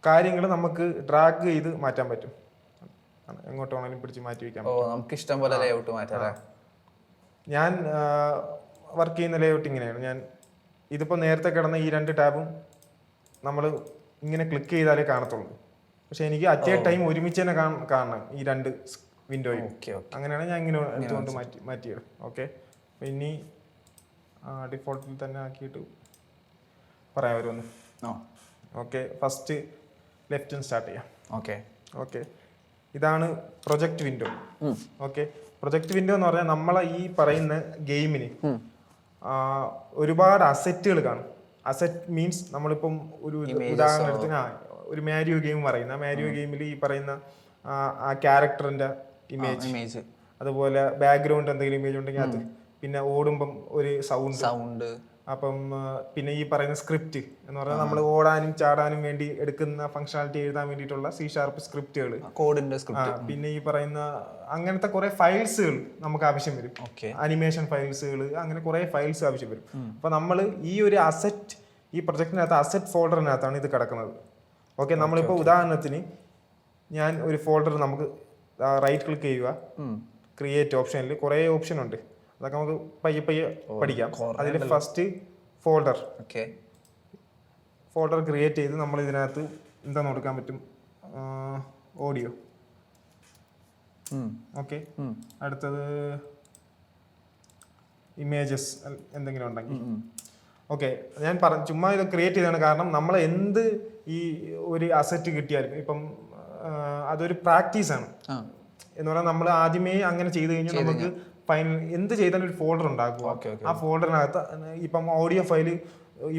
കാര്യങ്ങൾ നമുക്ക് ഡ്രാഗ് ചെയ്ത് മാറ്റാൻ പറ്റും. എങ്ങോട്ട് വേണമെങ്കിലും പിടിച്ച് മാറ്റി വെക്കാം. നമുക്ക് ഇഷ്ടം പോലെ ലേഔട്ട് മാറ്റാം. ഞാൻ വർക്ക് ചെയ്യുന്ന ലേഔട്ട് ഇങ്ങനെയാണ്. ഞാൻ ഇതിപ്പോൾ നേരത്തെ കിടന്ന ഈ 2 ടാബും നമ്മൾ ഇങ്ങനെ ക്ലിക്ക് ചെയ്താലേ കാണത്തുള്ളൂ. പക്ഷെ എനിക്ക് അറ്റ് എ ടൈം ഒരുമിച്ച് തന്നെ കാണണം ഈ 2 വിൻഡോയും. അങ്ങനെയാണ് ഞാൻ ഇങ്ങനെ എടുത്തുകൊണ്ട് മാറ്റിയത്. ഓക്കെ, ഇനി ഡിഫോൾട്ടിൽ തന്നെ ആക്കിയിട്ട് പറയാം വരുമെന്ന്. ഓക്കെ, ഫസ്റ്റ് ലെഫ്റ്റ് സ്റ്റാർട്ട് ചെയ്യാം. ഓക്കെ, ഇതാണ് project window. Okay, project window എന്ന് പറഞ്ഞാൽ നമ്മളെ ഈ പറയുന്ന ഗെയിമിന് ഒരുപാട് അസറ്റുകൾ കാണും. അസറ്റ് മീൻസ് നമ്മളിപ്പം ഒരു ഉദാഹരണത്തിന് ഒരു മാരിയോ ഗെയിം പറയുന്ന മാരിയോ ഗെയിമിൽ ഈ പറയുന്ന ആ ക്യാരക്ടറിന്റെ ഇമേജ്, അതുപോലെ ബാക്ക്ഗ്രൗണ്ട് എന്തെങ്കിലും ഇമേജ് ഉണ്ടെങ്കിൽ അത്, പിന്നെ ഓടുമ്പം ഒരു സൗണ്ട്, അപ്പം പിന്നെ ഈ പറയുന്ന സ്ക്രിപ്റ്റ് എന്ന് പറഞ്ഞാൽ നമ്മൾ ഓടാനും ചാടാനും വേണ്ടി എടുക്കുന്ന ഫംഗ്ഷനാലിറ്റി എഴുതാൻ വേണ്ടിയിട്ടുള്ള C# സ്ക്രിപ്റ്റുകൾ, കോഡിന്റെ സ്ക്രിപ്റ്റ്, പിന്നെ ഈ പറയുന്ന അങ്ങനത്തെ കുറെ ഫയൽസുകൾ നമുക്ക് ആവശ്യം വരും. ഓക്കെ, അനിമേഷൻ ഫയൽസുകൾ, അങ്ങനെ കുറെ ഫയൽസ് ആവശ്യം വരും. അപ്പൊ നമ്മൾ ഈ ഒരു അസറ്റ്, ഈ പ്രൊജക്റ്റിനകത്ത് അസറ്റ് ഫോൾഡറിനകത്താണ് ഇത് കിടക്കുന്നത്. ഓക്കെ, നമ്മളിപ്പോൾ ഉദാഹരണത്തിന് ഞാൻ ഒരു ഫോൾഡർ, നമുക്ക് റൈറ്റ് ക്ലിക്ക് ചെയ്യുക, ക്രിയേറ്റ് ഓപ്ഷനിൽ കുറേ ഓപ്ഷൻ ഉണ്ട്, അതൊക്കെ നമുക്ക് പയ്യെ പയ്യെ പഠിക്കാം. അതിൽ ഫസ്റ്റ് ഫോൾഡർ, ഫോൾഡർ ക്രിയേറ്റ് ചെയ്ത് നമ്മൾ ഇതിനകത്ത് എന്താന്ന് കൊടുക്കാൻ പറ്റും, ഓഡിയോ. ഓക്കെ, അടുത്തത് ഇമേജസ് എന്തെങ്കിലും ഉണ്ടെങ്കിൽ. ഓക്കെ, ഞാൻ ചുമ്മാ ഇത് ക്രിയേറ്റ് ചെയ്തതാണ്, കാരണം നമ്മൾ എന്ത് ഈ ഒരു അസറ്റ് കിട്ടിയാലും ഇപ്പം അതൊരു പ്രാക്ടീസാണ് എന്ന് പറഞ്ഞാൽ നമ്മൾ ആദ്യമേ അങ്ങനെ ചെയ്ത് കഴിഞ്ഞാൽ നമുക്ക് ഫൈനൽ എന്ത് ചെയ്താലും ഒരു ഫോൾഡർ ഉണ്ടാക്കുക. ആ ഫോൾഡറിനകത്ത് ഇപ്പം ഓഡിയോ ഫയല്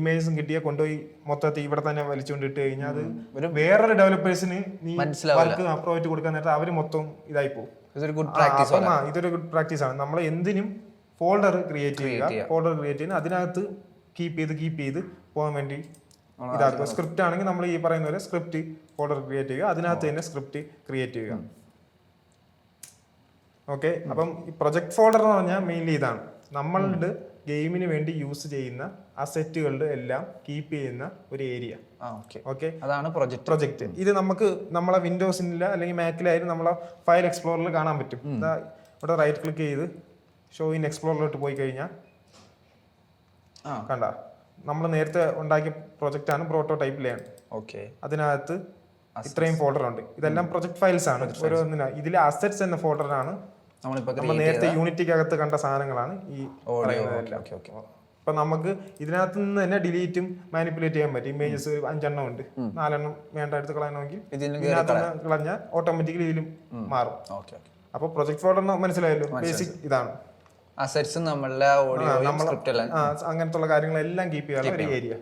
ഇമേജസും കിട്ടിയാൽ കൊണ്ടുപോയി മൊത്തത്തിൽ ഇവിടെ തന്നെ വലിച്ചുകൊണ്ട് ഇട്ട് കഴിഞ്ഞാൽ അത് വേറൊരു ഡെവലപ്പേഴ്സിന് നീ വർക്ക് അപ്രോവായിട്ട് കൊടുക്കാൻ നേരത്തെ അവർ മൊത്തം ഇതായി പോകും. ഇതൊരു ഗുഡ് പ്രാക്ടീസ് ആണ്. നമ്മൾ എന്തിനും ഫോൾഡർ ക്രിയേറ്റ് ചെയ്യുക, ഫോൾഡർ ക്രിയേറ്റ് ചെയ്യുക, അതിനകത്ത് കീപ്പ് ചെയ്ത് പോകാൻ വേണ്ടി ഇതാക്കുക. സ്ക്രിപ്റ്റ് ആണെങ്കിൽ നമ്മൾ ഈ പറയുന്ന പോലെ സ്ക്രിപ്റ്റ് ഫോൾഡർ ക്രിയേറ്റ് ചെയ്യുക, അതിനകത്ത് തന്നെ സ്ക്രിപ്റ്റ് ക്രിയേറ്റ് ചെയ്യുക. ഓക്കെ, അപ്പം ഈ പ്രൊജക്ട് ഫോൾഡർ എന്ന് പറഞ്ഞാൽ മെയിൻലി ഇതാണ്, നമ്മളുടെ ഗെയിമിന് വേണ്ടി യൂസ് ചെയ്യുന്ന അസറ്റുകളുടെ എല്ലാം കീപ്പ് ചെയ്യുന്ന ഒരു ഏരിയ. ഓക്കെ, അതാണ് പ്രൊജക്ട്. ഇത് നമുക്ക് നമ്മളെ വിൻഡോസിനില്ല അല്ലെങ്കിൽ മാക്കിലായാലും നമ്മളെ ഫയൽ എക്സ്പ്ലോറിൽ കാണാൻ പറ്റും. ഇവിടെ റൈറ്റ് ക്ലിക്ക് ചെയ്ത് ഷോ ഇൻ എക്സ്പ്ലോറിലോട്ട് പോയി കഴിഞ്ഞാൽ കണ്ട, നമ്മൾ നേരത്തെ ഉണ്ടാക്കിയ പ്രൊജക്റ്റ് ആണ്, പ്രോട്ടോടൈപ്പിലാണ്. ഓക്കെ, അതിനകത്ത് ഇത്രയും ഫോൾഡർ ഉണ്ട്. ഇതെല്ലാം പ്രൊജക്ട് ഫയൽസ് ആണ്. ഓരോന്നിനാ ഇതിലെ അസറ്റ്സ് എന്ന ഫോൾഡറാണ് നമ്മൾ നേരത്തെ യൂണിറ്റിക്കകത്ത് കണ്ട സാധനങ്ങളാണ് ഈ പറയുന്നതെല്ലാം. അപ്പൊ നമുക്ക് ഇതിനകത്ത് നിന്ന് തന്നെ ഡിലീറ്റും മാനിപ്പുലേറ്റ് ചെയ്യാൻ പറ്റും. ഇമേജസ് 5 എണ്ണം ഉണ്ട്, 4 എണ്ണം വേണ്ട എടുത്ത് കളയണമെങ്കിൽ ഇതിനകത്ത് കളഞ്ഞാൽ ഓട്ടോമാറ്റിക്കലി ഇതിലും മാറും. അപ്പൊ പ്രൊജക്ട് ഫോൾഡർ മനസ്സിലായല്ലോ, ബേസിക് ഇതാണ്. അങ്ങനത്തെ കാര്യങ്ങളെല്ലാം കീപ്പ് ചെയ്യാനുള്ള ഒരു ഏരിയ.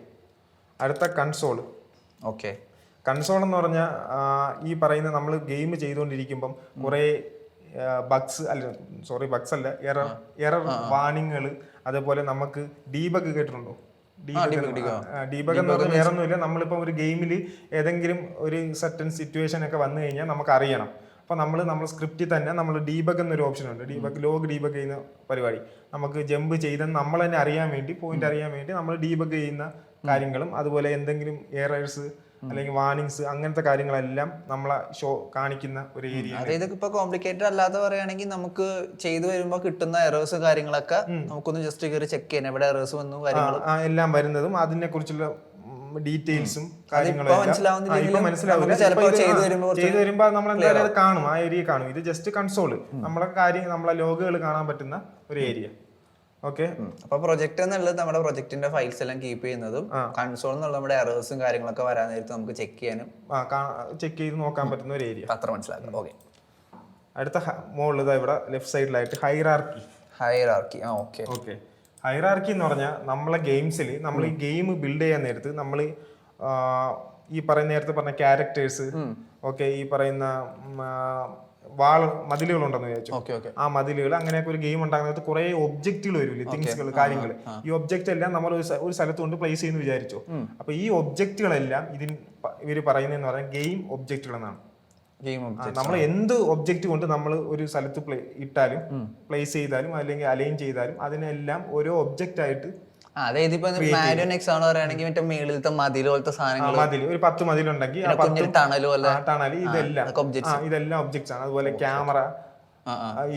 അടുത്ത കൺസോൾ. ഓക്കെ, കൺസോൾ എന്ന് പറഞ്ഞാൽ ഈ പറയുന്ന നമ്മൾ ഗെയിം ചെയ്തുകൊണ്ടിരിക്കുമ്പം കുറെ ബഗ്സ് അല്ല, എറർ വാണിങ്ങൾ, അതേപോലെ നമുക്ക് ഡീബഗ് കേട്ടിട്ടുണ്ടോ? ഡീബഗ് എന്ന് പറഞ്ഞാൽ വേറെ ഒന്നുമില്ല, നമ്മളിപ്പോൾ ഒരു ഗെയിമിൽ ഏതെങ്കിലും ഒരു സർട്ടൻ സിറ്റുവേഷൻ ഒക്കെ വന്നു കഴിഞ്ഞാൽ നമുക്ക് അറിയണം. അപ്പോൾ നമ്മൾ സ്ക്രിപ്റ്റിൽ തന്നെ നമ്മൾ ഡീബഗ് എന്നൊരു ഓപ്ഷൻ ഉണ്ട്, ലോഗ് ഡീബഗ് ചെയ്യുന്ന പരിപാടി. നമുക്ക് ജമ്പ് ചെയ്തെന്ന് നമ്മൾ തന്നെ അറിയാൻ വേണ്ടി, പോയിന്റ് അറിയാൻ വേണ്ടി നമ്മൾ ഡീബഗ് ചെയ്യുന്ന കാര്യങ്ങളും, അതുപോലെ എന്തെങ്കിലും എറേഴ്സ് അല്ലെങ്കിൽ വാർണിങ്സ്, അങ്ങനത്തെ കാര്യങ്ങളെല്ലാം നമ്മളെ ഷോ കാണിക്കുന്ന ഒരു ഏരിയ. അതായത് ഇപ്പൊ കോംപ്ലിക്കേറ്റഡ് അല്ലാതെ പറയുകയാണെങ്കിൽ നമുക്ക് ചെയ്തു വരുമ്പോൾ കിട്ടുന്ന എറേഴ്സ് കാര്യങ്ങളൊക്കെ നമുക്കൊന്ന് ജസ്റ്റ് കയറി ചെക്ക് ചെയ്യാൻ, എവിടെ എറേഴ്സ് വന്നു കാര്യങ്ങൾ എല്ലാം വരുന്നതും അതിനെ കുറിച്ചുള്ള ഡീറ്റെയിൽസും കാര്യങ്ങളും ചെയ്തു വരുമ്പോൾ നമ്മൾ എന്തായാലും അത് കാണും, ആ ഏരിയ കാണും. ഇത് ജസ്റ്റ് കൺസോള്, നമ്മളെ ലോഗുകൾ കാണാൻ പറ്റുന്ന ഒരു ഏരിയ. ഓക്കെ, അപ്പൊ പ്രൊജക്ട് എന്നുള്ളത് നമ്മുടെ പ്രൊജക്ടിന്റെ ഫയൽസ് എല്ലാം കീപ്പ് ചെയ്യുന്നതും, കൺസോൾ എന്നുള്ള നമ്മുടെ എറേഴ്സും കാര്യങ്ങളൊക്കെ വരാൻ നേരത്ത് നമുക്ക് ചെക്ക് ചെയ്യാനും ചെക്ക് ചെയ്ത് നോക്കാൻ പറ്റുന്ന ഒരു ഏരിയ. അത്ര മനസ്സിലാക്കണം. ഓക്കെ, അടുത്ത മുകളിൽ ഇവിടെ ലെഫ്റ്റ് സൈഡിലായിട്ട് ഹൈറാർക്കി. ഓക്കെ, ഹൈറാർക്കി എന്ന് പറഞ്ഞാൽ നമ്മളെ ഗെയിംസിൽ നമ്മൾ ഈ ഗെയിം ബിൽഡ് ചെയ്യാൻ നേരത്ത് നമ്മൾ ഈ പറയുന്ന നേരത്തെ പറഞ്ഞ ക്യാരക്ടേഴ്സ്, ഓക്കെ, ഈ പറയുന്ന മതിലുകൾ ഉണ്ടെന്ന് വിചാരിച്ചു. ആ മതിലുകൾ, അങ്ങനെയൊക്കെ ഒരു ഗെയിം ഉണ്ടാകുന്നത് കുറെ ഒബ്ജക്റ്റുകൾ വരില്ലേ, തിങ്സുകൾ, കാര്യങ്ങൾ. ഈ ഒബ്ജക്റ്റ് എല്ലാം നമ്മൾ ഒരു സ്ഥലത്ത് കൊണ്ട് പ്ലേസ് ചെയ്യുന്നു വിചാരിച്ചു. അപ്പൊ ഈ ഒബ്ജക്റ്റുകളെല്ലാം ഇവര് പറയുന്നതെന്ന് പറഞ്ഞാൽ ഗെയിം ഒബ്ജക്റ്റുകൾ എന്നാണ്. നമ്മൾ എന്ത് ഒബ്ജക്റ്റ് കൊണ്ട് നമ്മൾ ഒരു സ്ഥലത്ത് ഇട്ടാലും, പ്ലേസ് ചെയ്താലും, അല്ലെങ്കിൽ അലൈൻ ചെയ്താലും, അതിനെല്ലാം ഓരോ ഒബ്ജക്റ്റ് ആയിട്ട്, അതായത് ഇപ്പൊ എക്സാമ്പിൾ പറയുകയാണെങ്കിൽ മറ്റേ മേളിലത്തെ മതിൽ പോലത്തെ സാധനങ്ങൾ, ഒരു 10 മതിലുണ്ടെങ്കിൽ ടണല്, ഇതെല്ലാം ഒബ്ജക്ട്സ് ആണ്. അതുപോലെ ക്യാമറ,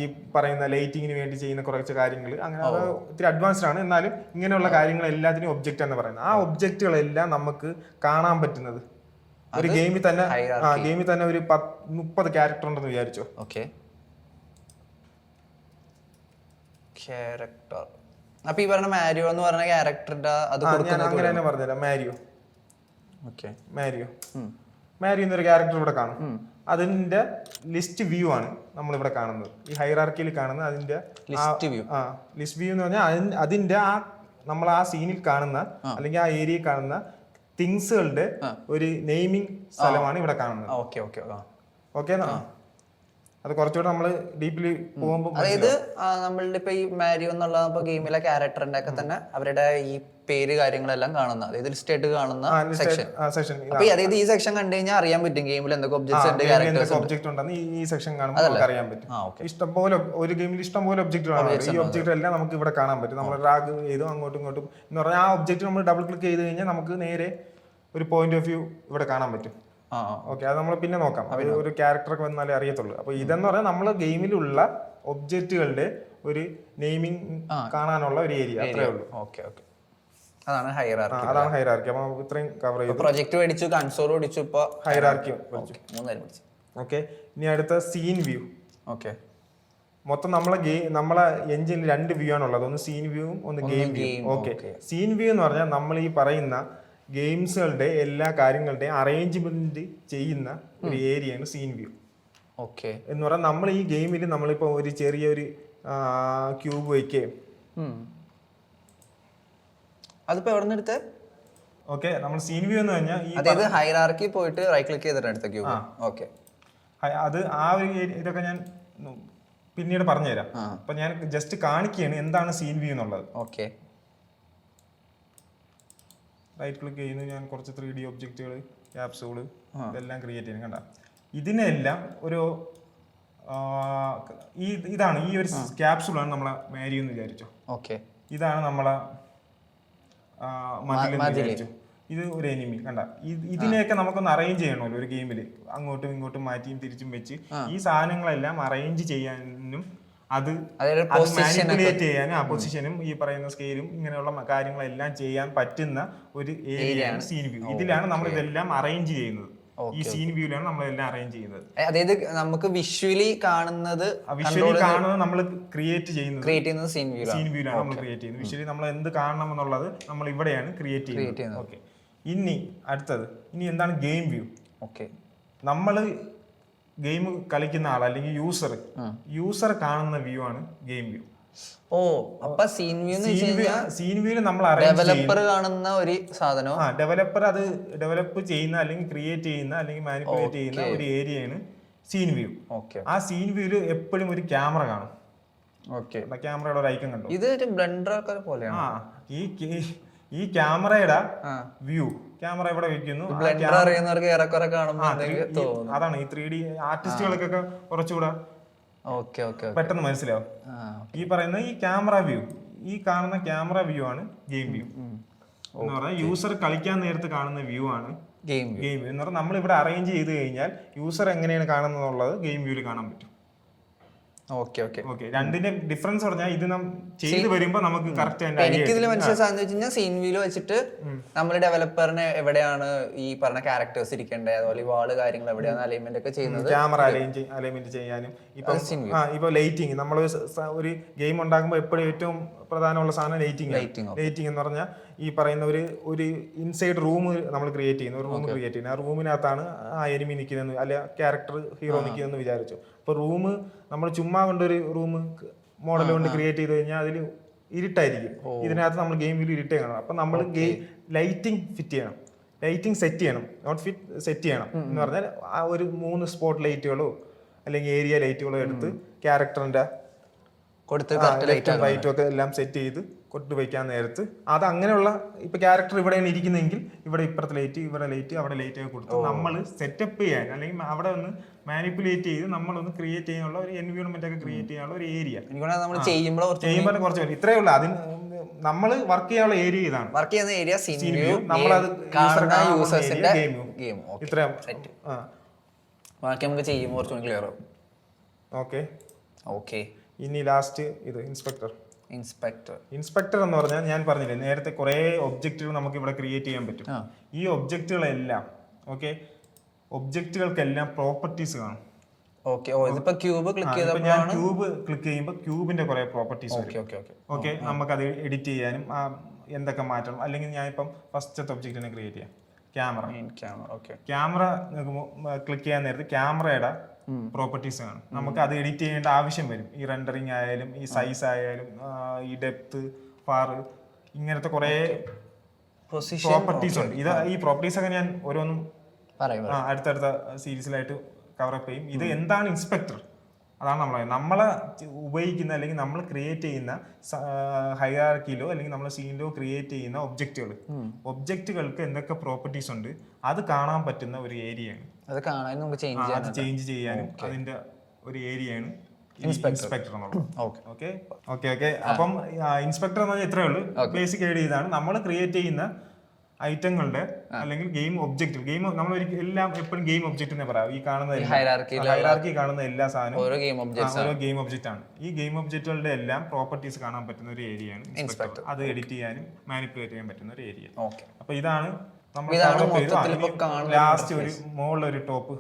ഈ പറയുന്ന ലൈറ്റിങ്ങിന് വേണ്ടി ചെയ്യുന്ന കുറച്ച് കാര്യങ്ങൾ, അങ്ങനെ അത് ഇത്തിരി അഡ്വാൻസ്ഡ് ആണ്. എന്നാലും ഇങ്ങനെയുള്ള കാര്യങ്ങൾ എല്ലാത്തിനും ഒബ്ജക്റ്റ് എന്ന് പറയുന്നത്. ആ ഒബ്ജക്റ്റുകളെല്ലാം നമുക്ക് കാണാൻ പറ്റുന്നത് ഒരു ഗെയിമിൽ തന്നെ ഒരു 30 ക്യാരക്ടർ ഉണ്ടെന്ന് വിചാരിച്ചോ. Okay, character. അപ്പൊ ഈ പറഞ്ഞ മാരിയോ എന്ന് പറഞ്ഞ ക്യാരക്ടറിന്റെ ഞാൻ അങ്ങനെ തന്നെ പറഞ്ഞുതരാം. മാരിയോ എന്നൊരു ക്യാരക്ടർ ഇവിടെ കാണും. അതിന്റെ ലിസ്റ്റ് വ്യൂ ആണ് നമ്മൾ ഇവിടെ കാണുന്നത്. ഈ ഹൈറാർക്കിയിൽ കാണുന്ന അതിന്റെ ലിസ്റ്റ് വ്യൂ എന്ന് പറഞ്ഞാൽ അതിന്റെ നമ്മൾ ആ സീനിൽ കാണുന്ന അല്ലെങ്കിൽ ആ ഏരിയയിൽ കാണുന്ന തിങ്സുകളുടെ ഒരു നെയിമിംഗ് സ്ഥലമാണ് ഇവിടെ കാണുന്നത്. ഓക്കെ, അത് കുറച്ചുകൂടെ നമ്മൾ ഡീപ്ലി പോകുമ്പോൾ, അതായത് നമ്മളുടെ ഇപ്പൊ ഈ മാരിയോ എന്നുള്ള ഗെയിമിലെ ക്യാരക്ടറിന്റെ ഒക്കെ തന്നെ അവരുടെ ഈ പേര് കാര്യങ്ങളെല്ലാം കാണുന്ന, അതായത് ലിസ്റ്റ് ആയിട്ട് കാണുന്ന സെക്ഷൻ. സെക്ഷൻ അപ്പൊ അതായത് ഈ സെക്ഷൻ കണ്ടു കഴിഞ്ഞാൽ അറിയാൻ പറ്റും ഗെയിമിൽ എന്തൊക്കെ ഒബ്ജക്ട്സ് ഉണ്ട്, ക്യാരക്ടേഴ്സ് ഉണ്ട്. ഒബ്ജക്ട് ഉണ്ടെന്ന് ഈ സെക്ഷൻ കാണുമ്പോൾ നമുക്ക് അറിയാൻ പറ്റും. ഇഷ്ടംപോലെ ഒരു ഗെയിമിൽ ഇഷ്ടംപോലെ ഒബ്ജക്റ്റുകളാണ്. ഈ ഒബ്ജക്റ്റ് എല്ലാം നമുക്ക് ഇവിടെ കാണാൻ പറ്റും. നമ്മൾ ഡ്രാഗ് ചെയ്തു അങ്ങോട്ടും ഇങ്ങോട്ടും എന്ന് പറഞ്ഞാൽ ആ ഒബ്ജക്റ്റ് നമ്മൾ ഡബിൾ ക്ലിക്ക് ചെയ്ത് കഴിഞ്ഞാൽ നമുക്ക് നേരെ ഒരു പോയിന്റ് ഓഫ് വ്യൂ ഇവിടെ കാണാൻ പറ്റും. ഓക്കെ, അത് നമ്മൾ പിന്നെ നോക്കാം. അത് ഒരു ക്യാരക്ടറൊക്കെ വന്നാലേ അറിയത്തുള്ളൂ. അപ്പൊ ഇതെന്ന് പറഞ്ഞാൽ നമ്മൾ ഗെയിമിലുള്ള ഒബ്ജക്റ്റുകളുടെ ഒരു നെയിമിംഗ് കാണാനുള്ള ഒരു ഏരിയ, അത്രേ ഉള്ളൂ. ഓക്കെ ഓക്കെ, അതാണ് ഹൈറാർക്കി. അതാണ് ഹൈറാർക്കി. അപ്പൊ ഇത്രയും കവർ ചെയ്തു. പ്രൊജക്ട് മേടിച്ചു, കൺസോൾ മേടിച്ചു, ഇപ്പൊ ഹൈറാർക്കി. ഓക്കെ, ഇനി അടുത്ത സീൻ വ്യൂ. ഓക്കെ, മൊത്തം നമ്മളെ എഞ്ചിനിൽ 2 വ്യൂ ആണുള്ളത്. ഒന്ന് സീൻ വ്യൂവും ഒന്ന് game view. Okay, scene view എന്ന് പറഞ്ഞാൽ നമ്മൾ ഈ പറയുന്ന ഗെയിംസുകളുടെ എല്ലാ കാര്യങ്ങളുടെയും അറേഞ്ച്മെന്റ് ചെയ്യുന്ന ഒരു ഏരിയയാണ് സീൻ വ്യൂ. ഓക്കെ, എന്ന് പറഞ്ഞാൽ നമ്മൾ ഈ ഗെയിമിൽ നമ്മളിപ്പോ ഒരു ചെറിയൊരു ക്യൂബ് വയ്ക്കുകയും, അതിപ്പോ എവിടെ നിന്ന് എടുത്തേ? ഓക്കെ, നമ്മൾ സീൻ വ്യൂ എന്ന് പറഞ്ഞാൽ അതായത് ഹൈറാർക്കി പോയിട്ട് റൈറ്റ് ക്ലിക്ക് ചെയ്തിട്ട് എടുത്ത ക്യൂബ്. ഓക്കെ, അത് ആ ഒരു ഇതൊക്കെ ഞാൻ പിന്നീട് പറഞ്ഞുതരാം. അപ്പൊ ഞാൻ ജസ്റ്റ് കാണിക്കുകയാണ് എന്താണ് സീൻ വ്യൂ എന്നുള്ളത്. ഓക്കെ, റൈറ്റ് ക്ലിക്ക് ചെയ്യുന്നു. ഞാൻ കുറച്ച് 3D ഒബ്ജക്റ്റുകൾ, ക്യാപ്സൂള് ഇതെല്ലാം ക്രിയേറ്റ് ചെയ്യുന്നു. കണ്ട, ഇതിനെല്ലാം ഒരു ഇതാണ് ഈ ഒരു ക്യാപ്സൂളാണ് നമ്മളെ മാരി എന്ന് വിചാരിച്ചോ. ഓക്കെ, ഇതാണ് നമ്മളെ മതിലെന്ന് വിചാരിച്ചു. ഇത് ഒരു എനിമി. കണ്ട, ഇതിനെയൊക്കെ നമുക്കൊന്ന് അറേഞ്ച് ചെയ്യണമല്ലോ ഒരു ഗെയിമിൽ. അങ്ങോട്ടും ഇങ്ങോട്ടും മാറ്റിയും തിരിച്ചും വെച്ച് ഈ സാധനങ്ങളെല്ലാം അറേഞ്ച് ചെയ്യാനും അത് മാനിപ്പുലേറ്റ് ചെയ്യാനും ആ പൊസിഷനും ഈ പറയുന്ന സ്കെയിലും ഇങ്ങനെയുള്ള കാര്യങ്ങളെല്ലാം ചെയ്യാൻ പറ്റുന്ന ഒരു ഏരിയയാണ് സീൻ വ്യൂ. ഇതിലാണ് നമ്മൾ ഇതെല്ലാം അറേഞ്ച് ചെയ്യുന്നത്. ഈ സീൻ വ്യൂലാണ് നമ്മളെല്ലാം അറേഞ്ച് ചെയ്യുന്നത്. അതായത് നമുക്ക് വിഷ്വലി കാണുന്നത് നമ്മൾ ക്രിയേറ്റ് ചെയ്യുന്നത് സീൻ വ്യൂലാണ് നമ്മൾ ക്രിയേറ്റ് ചെയ്യുന്നത്. വിഷ്വലി നമ്മൾ എന്ത് കാണണം എന്നുള്ളത് നമ്മൾ ഇവിടെയാണ് ക്രിയേറ്റ് ചെയ്യുന്നത്. ഓക്കെ, ഇനി അടുത്തത് എന്താണ് ഗെയിം വ്യൂ. ഓക്കെ, നമ്മള് ഗെയിം കളിക്കുന്ന ആൾ അല്ലെങ്കിൽ യൂസർ കാണുന്ന വ്യൂ ആണ് ഗെയിം വ്യൂ. ഓ, അപ്പൊ സീൻ വ്യൂവിൽ നമ്മൾ ഡെവലപ്പർ കാണുന്ന ഒരു സാധനം. ഡെവലപ്പർ അത് ഡെവലപ്പ് ചെയ്യുന്ന അല്ലെങ്കിൽ ക്രിയേറ്റ് ചെയ്യുന്ന അല്ലെങ്കിൽ മാനിപ്പുലേറ്റ് ചെയ്യുന്ന ഒരു ഏരിയയാണ് സീൻ വ്യൂ. ആ സീൻ വ്യൂവിൽ എപ്പോഴും ഒരു ക്യാമറ കാണും. ഓക്കെ, ക്യാമറയുടെ ഒരു ഐക്കൺ കണ്ടു. ഇത് ഒരു ബ്ലെൻഡർ പോലെയാണ്. ഈ ക്യാമറയുടെ വ്യൂ, ക്യാമറ ഇവിടെ വെക്കുന്നു. അതാണ് ഈ 3D ആർട്ടിസ്റ്റുകൾക്കൊക്കെ കുറച്ചുകൂടെ പെട്ടെന്ന് മനസ്സിലാവും. ഈ പറയുന്ന ഈ ക്യാമറ വ്യൂ, ഈ കാണുന്ന ക്യാമറ വ്യൂ ആണ് ഗെയിം വ്യൂ എന്ന് പറഞ്ഞാൽ യൂസർ കളിക്കാൻ നേരത്ത് കാണുന്ന വ്യൂ ആണ് ഗെയിം വ്യൂ എന്ന് പറഞ്ഞാൽ നമ്മൾ ഇവിടെ അറേഞ്ച് ചെയ്ത് കഴിഞ്ഞാൽ യൂസർ എങ്ങനെയാണ് കാണുന്നത് ഗെയിം വ്യൂവിൽ കാണാൻ പറ്റും. രണ്ടിന്റെ ഡിഫറൻസ് പറഞ്ഞാൽ ഇത് ചെയ്ത് വരുമ്പോ നമുക്ക് കറക്റ്റ് എനിക്ക് ഇതിൽ മനസ്സിലായ സാധനം വെച്ചാൽ സീൻ വ്യൂല് വെച്ചിട്ട് നമ്മൾ ഡെവലപ്പറിന് എവിടെയാണ് ഈ പറഞ്ഞ ക്യാരക്ടേഴ്സ് ഇരിക്കേണ്ടത്, അതുപോലെ വാള് കാര്യങ്ങൾ എവിടെയാണ് അലൈൻമെന്റ് ഒക്കെ ചെയ്യുന്നത്, ക്യാമറ അലൈൻമെന്റ് ചെയ്യാനും ഇപ്പൊ ലൈറ്റിംഗ്. നമ്മൾ ഒരു ഗെയിം ഉണ്ടാക്കുമ്പോൾ എപ്പോഴും ഏറ്റവും പ്രധാനമുള്ള സാധനം ലൈറ്റിംഗ് എന്ന് പറഞ്ഞാൽ ഈ പറയുന്ന ഒരു ഇൻസൈഡ് റൂം നമ്മൾ ക്രിയേറ്റ് ചെയ്യുന്നു. ഒരു റൂം ക്രിയേറ്റ് ചെയ്യുന്നത്, ആ റൂമിനകത്താണ് ആ എനിമി നിൽക്കുന്നത് അല്ലെ ക്യാരക്ടർ ഹീറോ നിൽക്കുന്നതെന്ന് വിചാരിച്ചു. അപ്പൊ റൂം നമ്മൾ ചുമ്മാ കൊണ്ടൊരു റൂം മോഡൽ കൊണ്ട് ക്രിയേറ്റ് ചെയ്ത് കഴിഞ്ഞാൽ അതിൽ ഇരുട്ടായിരിക്കും. ഇതിനകത്ത് നമ്മൾ ഗെയിമിൽ ഇരുട്ടേ കാണണം. അപ്പൊ നമ്മൾ ലൈറ്റിംഗ് ഫിറ്റ് ചെയ്യണം, ലൈറ്റിംഗ് സെറ്റ് ചെയ്യണം, നോട്ട് ഫിറ്റ് സെറ്റ് ചെയ്യണം എന്ന് പറഞ്ഞാൽ ആ ഒരു 3 സ്പോട്ട് ലൈറ്റുകളോ അല്ലെങ്കിൽ ഏരിയ ലൈറ്റുകളോ എടുത്ത് ക്യാരക്ടറിന്റെ ലൈറ്റും ഒക്കെ എല്ലാം സെറ്റ് ചെയ്ത് കൊട്ടു വയ്ക്കാൻ നേരത്ത് അത് അങ്ങനെയുള്ള ഇപ്പൊ ക്യാരക്ടർ ഇവിടെയാണ് ഇരിക്കുന്നതെങ്കിൽ ഇവിടെ ഇപ്പുറത്തെ ലൈറ്റ്, ഇവിടെ ലൈറ്റ്, അവിടെ ലൈറ്റ് ഒക്കെ കൊടുത്ത് നമ്മൾ സെറ്റപ്പ് ചെയ്യാൻ അല്ലെങ്കിൽ അവിടെ ഒന്ന് മാനിപ്പുലേറ്റ് ചെയ്ത് നമ്മളൊന്ന് ക്രിയേറ്റ് ചെയ്യാനുള്ള ഒരു എൻവയോൺമെന്റ് ഒക്കെ ക്രിയേറ്റ് ചെയ്യാനുള്ള ഒരു ഏരിയ ചെയ്യുമ്പോൾ കുറച്ച് ഇത്രയേ ഉള്ളൂ. അതിന് നമ്മൾ വർക്ക് ചെയ്യാനുള്ള ഏരിയ ഇതാണ്. വർക്ക് ചെയ്യുന്ന ഏരിയ സീൻ വ്യൂ, നമ്മളത് യൂസേഴ്സിന്റെ ഗെയിം. ഇത്രയും ബാക്കി നമുക്ക് ചെയ്യുമ്പോൾ കുറച്ചുകൂടി ക്ലിയർ ആവും. ഓക്കെ, ഇനി ലാസ്റ്റ് ഇത് ഇൻസ്പെക്ടർ എന്ന് പറഞ്ഞാൽ ഞാൻ പറഞ്ഞില്ലേ നേരത്തെ കുറെ ഒബ്ജക്റ്റുകൾ നമുക്ക് ഇവിടെ ക്രിയേറ്റ് ചെയ്യാൻ പറ്റും. ഈ ഒബ്ജക്റ്റുകളെല്ലാം ഒബ്ജക്റ്റുകൾക്കെല്ലാം പ്രോപ്പർട്ടീസ് കാണും. ക്യൂബ് ക്ലിക്ക് ചെയ്യുമ്പോൾ ക്യൂബിന്റെ കുറെ പ്രോപ്പർട്ടീസ് ഓക്കെ നമുക്ക് അത് എഡിറ്റ് ചെയ്യാനും എന്തൊക്കെ മാറ്റണം. അല്ലെങ്കിൽ ഞാൻ ഇപ്പം ഫസ്റ്റത്തെ ഒബ്ജക്റ്റിനെ ക്രിയേറ്റ് ചെയ്യാം, ക്യാമറ ക്ലിക്ക് ചെയ്യാൻ നേരത്ത് ക്യാമറയുടെ പ്രോപ്പർട്ടീസ് ആണ്. നമുക്ക് അത് എഡിറ്റ് ചെയ്യേണ്ട ആവശ്യം വരും. ഈ റെൻഡറിങ് ആയാലും ഈ സൈസ് ആയാലും ഈ ഡെപ്ത്, ഫാർ, ഇങ്ങനത്തെ കുറെ പ്രോപ്പർട്ടീസ് ഉണ്ട്. ഈ പ്രോപ്പർട്ടീസ് ഒക്കെ ഞാൻ ഓരോന്നും അടുത്തടുത്ത സീരീസിലായിട്ട് കവറപ്പ് ചെയ്യും. ഇത് എന്താണ് ഇൻസ്പെക്ടർ അതാണ് നമ്മളെ ഉപയോഗിക്കുന്ന അല്ലെങ്കിൽ നമ്മൾ ക്രിയേറ്റ് ചെയ്യുന്ന ഹൈറാർക്കിയിലോ അല്ലെങ്കിൽ നമ്മളെ സീനിലോ ക്രിയേറ്റ് ചെയ്യുന്ന ഒബ്ജക്റ്റുകൾക്ക് എന്തൊക്കെ പ്രോപ്പർട്ടീസ് ഉണ്ട് അത് കാണാൻ പറ്റുന്ന ഒരു ഏരിയയാണ്. അത് കാണാൻ നമുക്ക് ചേഞ്ച് ചെയ്യാനും അതിന്റെ ഒരു ഏരിയയാണ് ഇൻസ്പെക്ടർ എന്നുള്ളത്. ഓക്കെ. അപ്പം ഇൻസ്പെക്ടർ എന്ന് പറഞ്ഞാൽ ഇത്രയേ ഉള്ളൂ. ബേസിക് ഐഡിയ ഇതാണ്. നമ്മൾ ക്രിയേറ്റ് ചെയ്യുന്ന ഐറ്റങ്ങളുടെ അല്ലെങ്കിൽ ഗെയിം ഒബ്ജക്റ്റ്, നമ്മൾ എല്ലാം എപ്പോഴും ഗെയിം ഒബ്ജക്റ്റ് എന്ന് പറയാം. ഈ കാണുന്ന ഹൈറാർക്കി കാണുന്ന എല്ലാ സാധനവും ഓരോ ഗെയിം ഒബ്ജക്റ്റ് ആണ്. ഈ ഗെയിം ഒബ്ജക്റ്റുകളുടെ എല്ലാം പ്രോപ്പർട്ടീസ് കാണാൻ പറ്റുന്ന ഒരു ഏരിയയാണ് ഇൻസ്പെക്ടർ. അത് എഡിറ്റ് ചെയ്യാനും മാനിപ്പുലേറ്റ് ചെയ്യാൻ പറ്റുന്ന ഒരു ഏരിയ. അപ്പൊ ഇതാണ് നമ്മൾ ലാസ്റ്റ് ഒരു മുകളിലൊരു ടോപ്പ്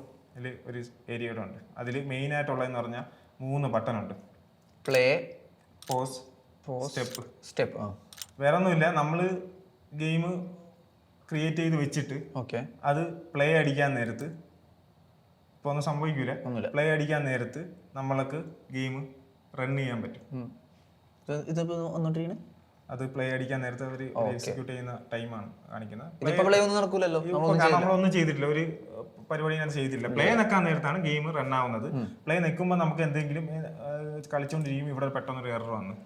ഒരു ഏരിയ കൂടെ ഉണ്ട്. അതിൽ മെയിൻ ആയിട്ടുള്ളതെന്ന് പറഞ്ഞാൽ 3 ബട്ടൺ ഉണ്ട്. Play, pause, step. വേറെ ഒന്നുമില്ല. നമ്മൾ ഗെയിം ക്രിയേറ്റ് ചെയ്ത് വെച്ചിട്ട് അത് പ്ലേ അടിക്കാൻ നേരത്ത് ഇപ്പൊ ഒന്നും സംഭവിക്കൂല. പ്ലേ അടിക്കാൻ നേരത്ത് നമ്മൾക്ക് ഗെയിം റൺ ചെയ്യാൻ പറ്റും. അത് പ്ലേ അടിക്കാൻ നേരത്തെ അവർ എക്സിക്യൂട്ട് ചെയ്യുന്ന ടൈമാണ് കാണിക്കുന്നത്. നമ്മളൊന്നും ചെയ്തിട്ടില്ല, ഒരു പരിപാടി ഞാൻ ചെയ്തിട്ടില്ല. പ്ലേ നിൽക്കാൻ നേരത്താണ് ഗെയിം റൺ ആവുന്നത്. പ്ലേ നിൽക്കുമ്പോൾ നമുക്ക് എന്തെങ്കിലും കളിച്ചുകൊണ്ടിരിക്കും, ഇവിടെ പെട്ടെന്നൊരു എറർ വന്ന്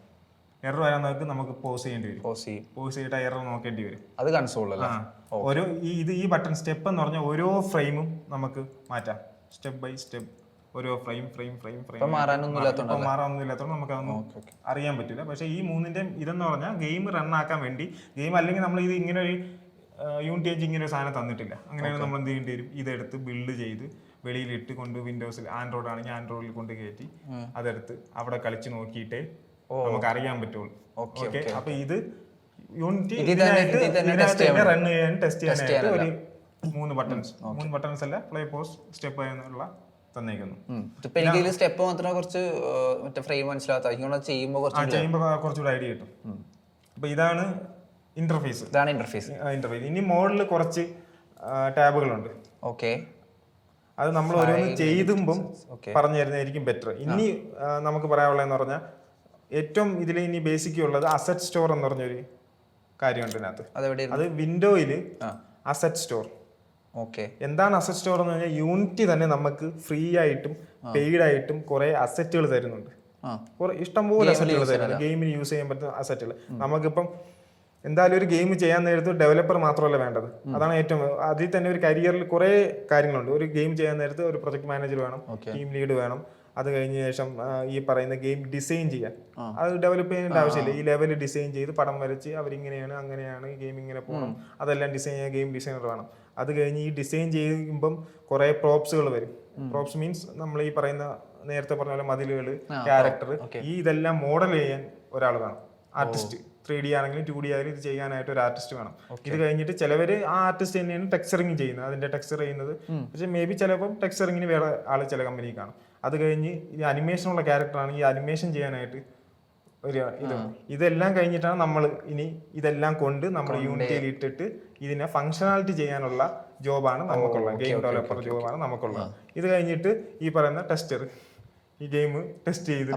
എറർ വരാൻ നമുക്ക് പോസ് ചെയ്യേണ്ടി വരും. പോസ് ചെയ്തിട്ട് എറർ നോക്കേണ്ടി വരും. അത് കൺസോൾ ഓരോ ഈ ബട്ടൺ സ്റ്റെപ്പ് എന്ന് പറഞ്ഞാൽ ഓരോ ഫ്രെയിമും നമുക്ക് മാറ്റാം. സ്റ്റെപ്പ് ബൈ സ്റ്റെപ്പ് ഓരോ ഫ്രെയിം മാറാനൊന്നും ഇല്ലാത്തതുകൊണ്ട് നമുക്ക് അതൊന്നും അറിയാൻ പറ്റില്ല. പക്ഷെ ഈ 3ന്റെയും ഇതെന്ന് പറഞ്ഞാൽ ഗെയിം റൺ ആക്കാൻ വേണ്ടി ഗെയിം അല്ലെങ്കിൽ നമ്മൾ ഇത് ഇങ്ങനെ ഒരു യൂണിറ്റി എഞ്ചിൻ ഇങ്ങനെ ഒരു സാധനം തന്നിട്ടില്ല. അങ്ങനെയാണ് നമ്മൾ എന്ത് ചെയ്യേണ്ടി വരും, ഇതെടുത്ത് ബിൽഡ് ചെയ്ത് വെളിയിലിട്ട് കൊണ്ട് വിൻഡോസിൽ ആൻഡ്രോയിഡ് ആണെങ്കിൽ ആൻഡ്രോയിഡിൽ കൊണ്ട് കയറ്റി അതെടുത്ത് അവിടെ കളിച്ച് നോക്കിയിട്ടേ നമുക്ക് അറിയാൻ പറ്റുള്ളൂ. ഓക്കെ. അപ്പൊ ഇത് യൂണിറ്റി റൺ ചെയ്യാൻ ടെസ്റ്റ് ചെയ്യാനായിട്ട് ഒരു 3 ബട്ടൺസ് അല്ല, പ്ലേ, പോസ്, സ്റ്റെപ്പ് എന്നുള്ള തന്നേക്കുന്നു. സ്റ്റെപ്പ് മാത്രം കുറച്ച് ഫ്രെയിം മനസ്സിലാത്ത ചെയ്യുമ്പോൾ കുറച്ചുകൂടെ ഐഡിയ കിട്ടും. അപ്പൊ ഇതാണ് ഇന്റർഫേസ്. ഇനി മോഡിൽ കുറച്ച് ടാബുകളുണ്ട്. അത് നമ്മൾ ഓരോന്ന് ചെയ്തുമ്പം പറഞ്ഞു തരുന്നതായിരിക്കും ബെറ്റർ. ഇനി നമുക്ക് പറയാനുള്ളതെന്ന് പറഞ്ഞാൽ ഏറ്റവും ഇതിൽ ഇനി ബേസിക് ഉള്ളത് അസറ്റ് സ്റ്റോർ എന്ന് പറഞ്ഞൊരു കാര്യമുണ്ട് ഇതിനകത്ത്. അത് വിൻഡോയിൽ അസറ്റ് സ്റ്റോർ. എന്താണ് അസറ്റ് സ്റ്റോർ എന്ന് പറഞ്ഞാൽ യൂണിറ്റി തന്നെ നമുക്ക് ഫ്രീ ആയിട്ടും പെയ്ഡ് ആയിട്ടും കുറെ അസറ്റുകൾ തരുന്നുണ്ട്. ഇഷ്ടംപോലെ അസറ്റുകൾ തരുന്നുണ്ട്, ഗെയിമിന് യൂസ് ചെയ്യാൻ പറ്റുന്ന അസറ്റുകൾ. നമുക്കിപ്പം എന്തായാലും ഒരു ഗെയിം ചെയ്യാൻ നേരത്ത് ഡെവലപ്പർ മാത്രമല്ല വേണ്ടത്. അതാണ് ഏറ്റവും അതിൽ തന്നെ ഒരു കരിയറിൽ കുറെ കാര്യങ്ങളുണ്ട്. ഒരു ഗെയിം ചെയ്യാൻ നേരത്ത് ഒരു പ്രൊജക്ട് മാനേജർ വേണം, ടീം ലീഡ് വേണം. അത് കഴിഞ്ഞ ശേഷം ഈ പറയുന്ന ഗെയിം ഡിസൈൻ ചെയ്യാൻ, അത് ഡെവലപ്പ് ചെയ്യേണ്ട ആവശ്യമില്ല. ഈ ലെവൽ ഡിസൈൻ ചെയ്ത് പടം വരച്ച് അവരിങ്ങനെയാണ് അങ്ങനെയാണ് ഗെയിം ഇങ്ങനെ പോകണം, അതെല്ലാം ഡിസൈൻ ചെയ്യാൻ ഗെയിം ഡിസൈനർ വേണം. അത് കഴിഞ്ഞ് ഈ ഡിസൈൻ ചെയ്യുമ്പം കുറെ പ്രോപ്സുകൾ വരും. പ്രോപ്സ് മീൻസ് നമ്മൾ ഈ പറയുന്ന നേരത്തെ പറഞ്ഞ പോലെ മതിലുകൾ, ക്യാരക്ടർ, ഇതെല്ലാം മോഡൽ ചെയ്യാൻ ഒരാൾ വേണം, ആർട്ടിസ്റ്റ്. 3D ആണെങ്കിലും 2D ആണെങ്കിലും ഇത് ചെയ്യാനായിട്ട് ഒരു ആർട്ടിസ്റ്റ് വേണം. ഇത് കഴിഞ്ഞിട്ട് ചിലവര് ആ ആർട്ടിസ്റ്റ് തന്നെയാണ് ടെക്സ്ചറിങ് ചെയ്യുന്നത്, അതിന്റെ ടെക്സ്ചർ ചെയ്യുന്നത്. പക്ഷെ മേ ബി ചിലപ്പം ടെക്സ്ചറിങ്ങിന് വേറെ ആൾ ചില കമ്പനി കാണും. അത് കഴിഞ്ഞ് ഈ അനിമേഷനുള്ള ക്യാരക്ടറാണ് ഈ അനിമേഷൻ ചെയ്യാനായിട്ട് ഒരു ഇതെല്ലാം കഴിഞ്ഞിട്ടാണ് നമ്മൾ ഇനി ഇതെല്ലാം കൊണ്ട് നമ്മൾ യൂണിറ്റിയിൽ ഇട്ടിട്ട് ഇതിനെ ഫങ്ഷണാലിറ്റി ചെയ്യാനുള്ള ജോബാണ് നമുക്കുള്ളത്. ഗെയിം ഡെവലപ്പർ ജോബാണ് നമുക്കുള്ളത്. ഇത് കഴിഞ്ഞിട്ട് ഈ പറയുന്ന ടെസ്റ്റർ ഈ ഗെയിം ടെസ്റ്റ് ചെയ്ത്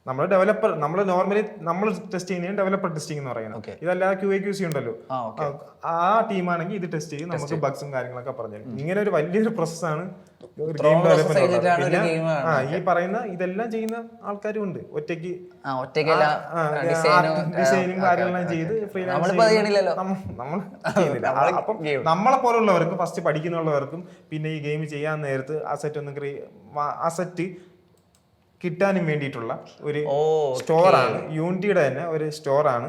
നമ്മൾ ഡെവലപ്പർ, നമ്മൾ നോർമലി നമ്മൾ ടെസ്റ്റ് ചെയ്യുന്നതിന് ഡെവലപ്പർ ടെസ്റ്റിംഗ് എന്ന് പറയുന്നത്. ഇതല്ലാതെ QA/QC ഉണ്ടല്ലോ, ആ ടീമാണെങ്കിൽ ഇത് ടെസ്റ്റ് ചെയ്ത് നമുക്ക് ബഗ്സും കാര്യങ്ങളൊക്കെ പറഞ്ഞു. ഇങ്ങനെ ഒരു വലിയൊരു പ്രോസസ്സാണ് ഒരു ഗെയിം ഡെവലപ്മെന്റ്. ഈ പറയുന്ന ഇതെല്ലാം ചെയ്യുന്ന ആൾക്കാരും ഉണ്ട്. ഒറ്റയ്ക്ക് ഡിസൈനിങ് കാര്യങ്ങളെല്ലാം ചെയ്ത് നമ്മൾ ചെയ്യുന്നില്ല. അപ്പം നമ്മളെ പോലുള്ളവർക്കും ഫസ്റ്റ് പഠിക്കുന്നുള്ളവർക്കും പിന്നെ ഈ ഗെയിം ചെയ്യാൻ നേരത്ത് അസറ്റ് കിട്ടാനും വേണ്ടിയിട്ടുള്ള ഒരു സ്റ്റോറാണ്. യൂണിറ്റിയുടെ തന്നെ ഒരു സ്റ്റോറാണ്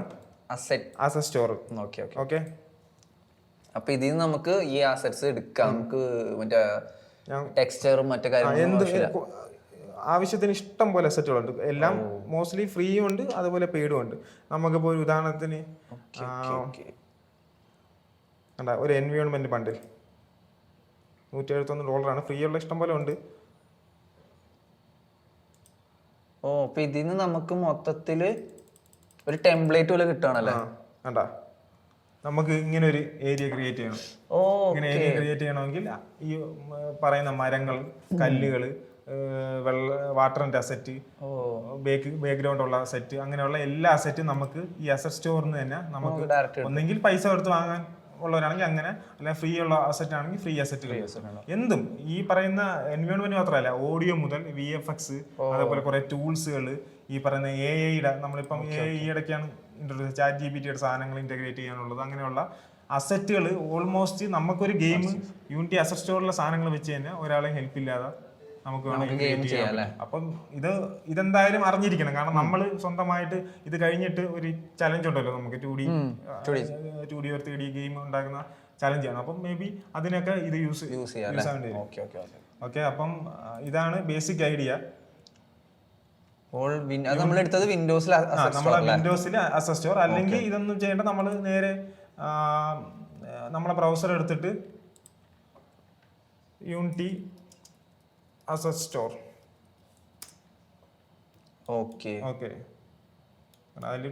അസറ്റ് സ്റ്റോർ. ഓക്കെ. അപ്പൊ ഇതിൽ നമുക്ക് ഈ അസറ്റ്സ് എടുക്കാം. നമുക്ക് മറ്റേ ടെക്സ്ചറും മറ്റു കാര്യങ്ങളും ആവശ്യത്തിന് ഇഷ്ടം പോലെ അസറ്റുകളുണ്ട്. എല്ലാം മോസ്റ്റ്ലി ഫ്രീയും ഉണ്ട്, അതുപോലെ പെയ്ഡും ഉണ്ട്. നമുക്കിപ്പോൾ ഒരു ഉദാഹരണത്തിന് ഒരു എൻവയോൺമെന്റ് ബണ്ടിൽ $171 ഫ്രീ ഉള്ള ഇഷ്ടം പോലെ ഉണ്ട്. അപ്പൊ ഇതിന്ന് നമുക്ക് മൊത്തത്തില് ഒരു ടെംപ്ലേറ്റ് പോലെ കിട്ടുകയാണല്ലേ. നമുക്ക് ഇങ്ങനെ ഒരു ഏരിയ ക്രിയേറ്റ് ചെയ്യണം. ഇങ്ങനെ ഏരിയ ക്രിയേറ്റ് ചെയ്യണമെങ്കിൽ ഈ പറയുന്ന മരങ്ങൾ, കല്ലുകൾ, വാട്ടറിന്റെ അസറ്റ്, ബാക്ക്ഗ്രൗണ്ട് ഉള്ള അസറ്റ്, അങ്ങനെയുള്ള എല്ലാ അസറ്റും നമുക്ക് ഈ അസറ്റ് സ്റ്റോറിൽ നിന്ന് തന്നെ നമുക്ക് ഒന്നെങ്കിൽ പൈസ കൊടുത്ത് ഉള്ളവരാണെങ്കിൽ അങ്ങനെ, അല്ലെങ്കിൽ ഫ്രീ ഉള്ള അസറ്റ് ആണെങ്കിൽ ഫ്രീ അസറ്റുകൾ. എന്തും ഈ പറയുന്ന എൻവയോൺമെന്റ് മാത്രമല്ല, ഓഡിയോ മുതൽ VFX, അതേപോലെ കുറെ ടൂൾസുകൾ, ഈ പറയുന്ന AI-യുടെ നമ്മളിപ്പം ഈ ഇടയ്ക്കാണ് ഇൻട്രൊഡ്യൂസ് ChatGPT-യുടെ സാധനങ്ങൾ ഇന്റഗ്രേറ്റ് ചെയ്യാനുള്ളത്. അങ്ങനെയുള്ള അസറ്റുകൾ ഓൾമോസ്റ്റ് നമുക്കൊരു ഗെയിം യൂണിറ്റി അസറ്റ് സ്റ്റോറിലെ സാധനങ്ങൾ വെച്ച് തന്നെ ഒരാളെ ഹെൽപ്പ് ഇല്ലാതെ നമുക്ക് ചെയ്യാം. അപ്പം ഇതെന്തായാലും അറിഞ്ഞിരിക്കണം. കാരണം നമ്മൾ സ്വന്തമായിട്ട് ഇത് കഴിഞ്ഞിട്ട് ഒരു ചലഞ്ച് ഉണ്ടല്ലോ നമുക്ക് 2D or 3D ഗെയിം ഉണ്ടാക്കുന്ന ചലഞ്ച് ആണ്. അപ്പം മേ ബി അതിനൊക്കെ ഇത് യൂസ് ചെയ്യാൻ വരും. ഓക്കെ, അപ്പം ഇതാണ് ബേസിക് ഐഡിയ. നമ്മളെ വിൻഡോസിൽ അസറ്റ് സ്റ്റോർ, അല്ലെങ്കിൽ ഇതൊന്നും ചെയ്യേണ്ട, നമ്മൾ നേരെ നമ്മളെ ബ്രൗസർ എടുത്തിട്ട് യൂണിറ്റി അസറ്റ് സ്റ്റോർ. ഓക്കെ, അതിൽ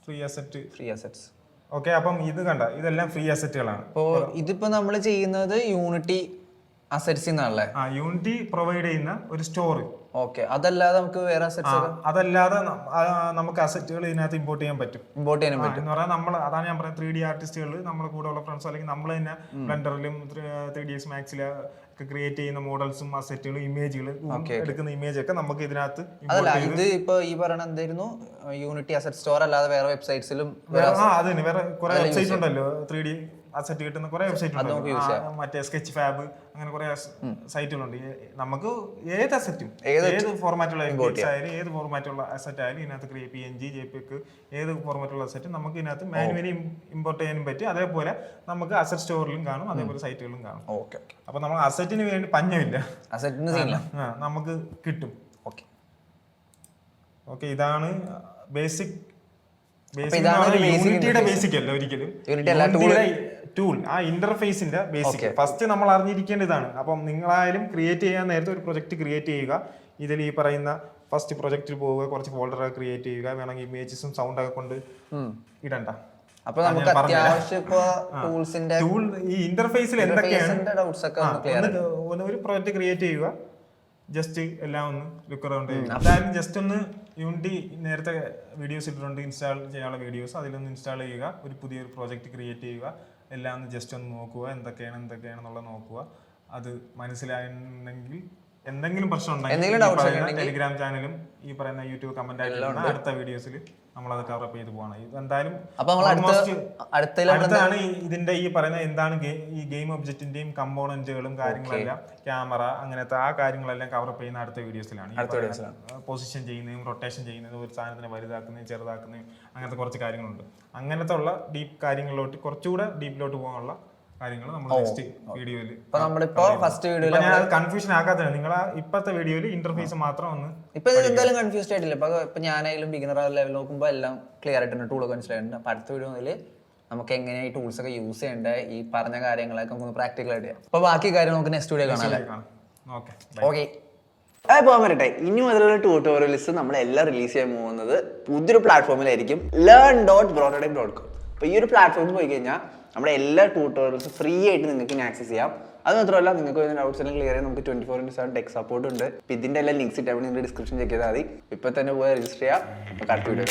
ഫ്രീ അസറ്റ്സ്. ഓക്കെ, അപ്പം ഇത് കണ്ട, ഇതെല്ലാം ഫ്രീ അസറ്റുകളാണ്. ഇതിപ്പോ നമ്മൾ ചെയ്യുന്നത് യൂണിറ്റി അസറ്റ്സ് എന്നാണല്ലേ? യൂണിറ്റി പ്രൊവൈഡ് ചെയ്യുന്ന ഒരു സ്റ്റോർ. ഓക്കെ, അതല്ലാതെ നമുക്ക് വേറെ അസറ്റ്സ്, അതല്ലാതെ നമുക്ക് അസറ്റുകൾ ഇതിനകത്ത് ഇമ്പോർട്ട് ചെയ്യാൻ പറ്റും. എന്ന് പറഞ്ഞാൽ നമ്മൾ, അതാണ് ഞാൻ പറയുന്നത്, 3D ആർട്ടിസ്റ്റുകൾ, നമ്മുടെ കൂടെ ഉള്ള ഫ്രണ്ട്സോ അല്ലെങ്കിൽ നമ്മൾ തന്നെ ബ്ലെൻഡറിലും 3ds മാക്സിലും ഒക്കെ ക്രിയേറ്റ് ചെയ്യുന്ന മോഡൽസും അസറ്റുകളും ഇമേജുകൾ എടുക്കുന്ന ഇമേജ് ഒക്കെ നമുക്ക് ഇതിനകത്ത്. ഇത് ഇപ്പൊ ഈ പറയണ എന്തായിരുന്നു, യൂണിറ്റി അസറ്റ് സ്റ്റോർ അല്ലാതെ വേറെ വെബ്സൈറ്റ്സിലും അത് തന്നെ വേറെ കുറെ വെബ്സൈറ്റ് ഉണ്ടല്ലോ, 3D അസറ്റ് കിട്ടുന്ന കുറെ വെബ്സൈറ്റ് ഉണ്ട്. മറ്റേ സ്കെച്ച് ഫാബ്, അങ്ങനെ കുറെ സൈറ്റുകളുണ്ട്. നമുക്ക് ഏത് അസറ്റും, ഏത് ഫോർമാറ്റുള്ള ആയാലും, ഏത് ഫോർമാറ്റുള്ള അസറ്റ് ആയാലും ഇതിനകത്ത് PNG, JPEG, ഏത് ഫോർമാറ്റുള്ള അസറ്റ് നമുക്ക് ഇതിനകത്ത് മാനുവലി ഇമ്പോർട്ട് ചെയ്യാനും പറ്റും. അതേപോലെ നമുക്ക് അസറ്റ് സ്റ്റോറിലും കാണും, അതേപോലെ സൈറ്റുകളിലും കാണും. അപ്പൊ നമ്മൾ അസറ്റിന് വേണ്ടി പഞ്ഞമില്ല, നമുക്ക് കിട്ടും. ഓക്കെ, ഇതാണ് ബേസിക്. യൂണിറ്റിയുടെ ബേസിക് അല്ല ഒരിക്കലും, ടൂൾ, ആ ഇന്റർഫേസിന്റെ ബേസിക് ഫസ്റ്റ് നമ്മൾ അറിഞ്ഞിരിക്കേണ്ട ഇതാണ്. അപ്പം നിങ്ങളായാലും ക്രിയേറ്റ് ചെയ്യാൻ നേരത്തെ ഒരു പ്രൊജക്ട് ക്രിയേറ്റ് ചെയ്യുക. ഇതിൽ ഈ പറയുന്ന ഫസ്റ്റ് പ്രൊജക്റ്റിൽ പോവുക, കുറച്ച് ഫോൾഡർ ക്രിയേറ്റ് ചെയ്യുക, വേണമെങ്കിൽ ഇമേജസും സൗണ്ട് ഒക്കെ കൊണ്ട് ഇടണ്ട. അപ്പൊ നമുക്ക് അത്യാവശ്യം ടൂൾ ഈ ഇന്റർഫേസിൽ എന്തൊക്കെയാണ്, ഒരു പ്രൊജക്ട് ക്രിയേറ്റ് ചെയ്യുക, ജസ്റ്റ് എല്ലാം ഒന്ന് ലുക്ക് അറൗണ്ട് ചെയ്യുക. അതായത് ജസ്റ്റ് ഒന്ന് യൂണിറ്റി നേരത്തെ വീഡിയോസ് ഇട്ടിട്ടുണ്ട്, ഇൻസ്റ്റാൾ ചെയ്യാനുള്ള വീഡിയോസ്, അതിലൊന്ന് ഇൻസ്റ്റാൾ ചെയ്യുക, ഒരു പുതിയൊരു പ്രോജക്റ്റ് ക്രിയേറ്റ് ചെയ്യുക, എല്ലാം ഒന്ന് ജസ്റ്റ് ഒന്ന് നോക്കുക, എന്തൊക്കെയാണെന്നുള്ളത് നോക്കുക. അത് മനസ്സിലായിട്ടുണ്ടെങ്കിൽ, എന്തെങ്കിലും പ്രശ്നം ഉണ്ടെങ്കിൽ ടെലിഗ്രാം ചാനലും ഈ പറയുന്ന യൂട്യൂബ് കമന്റ് ആയിട്ടുള്ള അടുത്ത വീഡിയോസിൽ നമ്മളത് കവറപ്പ് ചെയ്ത് പോകണം. എന്തായാലും അടുത്താണ് ഇതിന്റെ ഈ പറയുന്ന എന്താണ് ഈ ഗെയിം ഒബ്ജക്റ്റിന്റെയും കമ്പോണന്റുകളും കാര്യങ്ങളെല്ലാം, ക്യാമറ, അങ്ങനത്തെ ആ കാര്യങ്ങളെല്ലാം കവറപ്പ് ചെയ്യുന്ന അടുത്ത വീഡിയോസിലാണ്. പൊസിഷൻ ചെയ്യുന്നതും റൊട്ടേഷൻ ചെയ്യുന്നതും, ഒരു സാധനത്തിനെ വലുതാക്കുന്നതും ചെറുതാക്കുന്നതും, അങ്ങനത്തെ കുറച്ച് കാര്യങ്ങളുണ്ട്. അങ്ങനത്തെ ഉള്ള ഡീപ്പ് കാര്യങ്ങളിലോട്ട്, കുറച്ചുകൂടെ ഡീപ്പിലോട്ട് പോകാനുള്ള കാര്യങ്ങൾ നമ്മൾ നെക്സ്റ്റ് വീഡിയോയിൽ. കൺഫ്യൂഷൻ ആക്കാത്ത നിങ്ങൾ ഇപ്പത്തെ വീഡിയോയിൽ ഇന്റർഫേസ് മാത്രം ഒന്ന്. ഇപ്പൊ എന്തായാലും കൺഫ്യൂസ്ഡ് ആയിട്ടില്ല. ഇപ്പൊ ഞാനായാലും ബിഗിനർ ലെവൽ നോക്കുമ്പോൾ എല്ലാം ക്ലിയർ ആയിട്ടുണ്ട്, ടൂളൊക്കെ മനസ്സിലായിട്ടുണ്ട്. അപ്പൊ അടുത്ത വീഡിയോ മുതൽ നമുക്ക് എങ്ങനെയാ ഈ ടൂൾസ് ഒക്കെ യൂസ് ചെയ്യേണ്ടത്, ഈ പറഞ്ഞ കാര്യങ്ങളൊക്കെ നമുക്ക് പ്രാക്ടിക്കൽ ആയിട്ട് ചെയ്യാം. അപ്പൊ ബാക്കി കാര്യം നമുക്ക് നെക്സ്റ്റ് വീഡിയോ കാണാം. ഓക്കെ, പോകാൻ വരട്ടെ. ഇനി മുതലുള്ള ട്യൂട്ടോറിയൽസ് നമ്മളെല്ലാം റിലീസ് ചെയ്യാൻ പോകുന്നത് പുതിയൊരു പ്ലാറ്റ്ഫോമിലായിരിക്കും, learn.brototype.com. അപ്പൊ ഈ ഒരു പ്ലാറ്റ്ഫോമിൽ പോയി കഴിഞ്ഞാൽ നമ്മുടെ എല്ലാ ട്യൂട്ടോറിയൽസും ഫ്രീ ആയിട്ട് നിങ്ങൾക്ക് അടുത്ത് ചെയ്യാം. അത് മാത്രമല്ല, നിങ്ങൾക്ക് വരുന്ന ഡൗട്ട്സ് എല്ലാം ക്ലിയർ ചെയ്യാൻ നമുക്ക് 24/7 ടെക് സപ്പോർട്ട് ഉണ്ട്. ഇതിന്റെ എല്ലാം ലിങ്ക്സ് ഇട്ടാൽ നിങ്ങൾ ഡിസ്ക്രിപ്ഷൻ ചെക്ക് ചെയ്താൽ മതി. ഇപ്പൊ തന്നെ പോയി രജിസ്റ്റർ ചെയ്യാം. അടുത്ത വീഡിയോ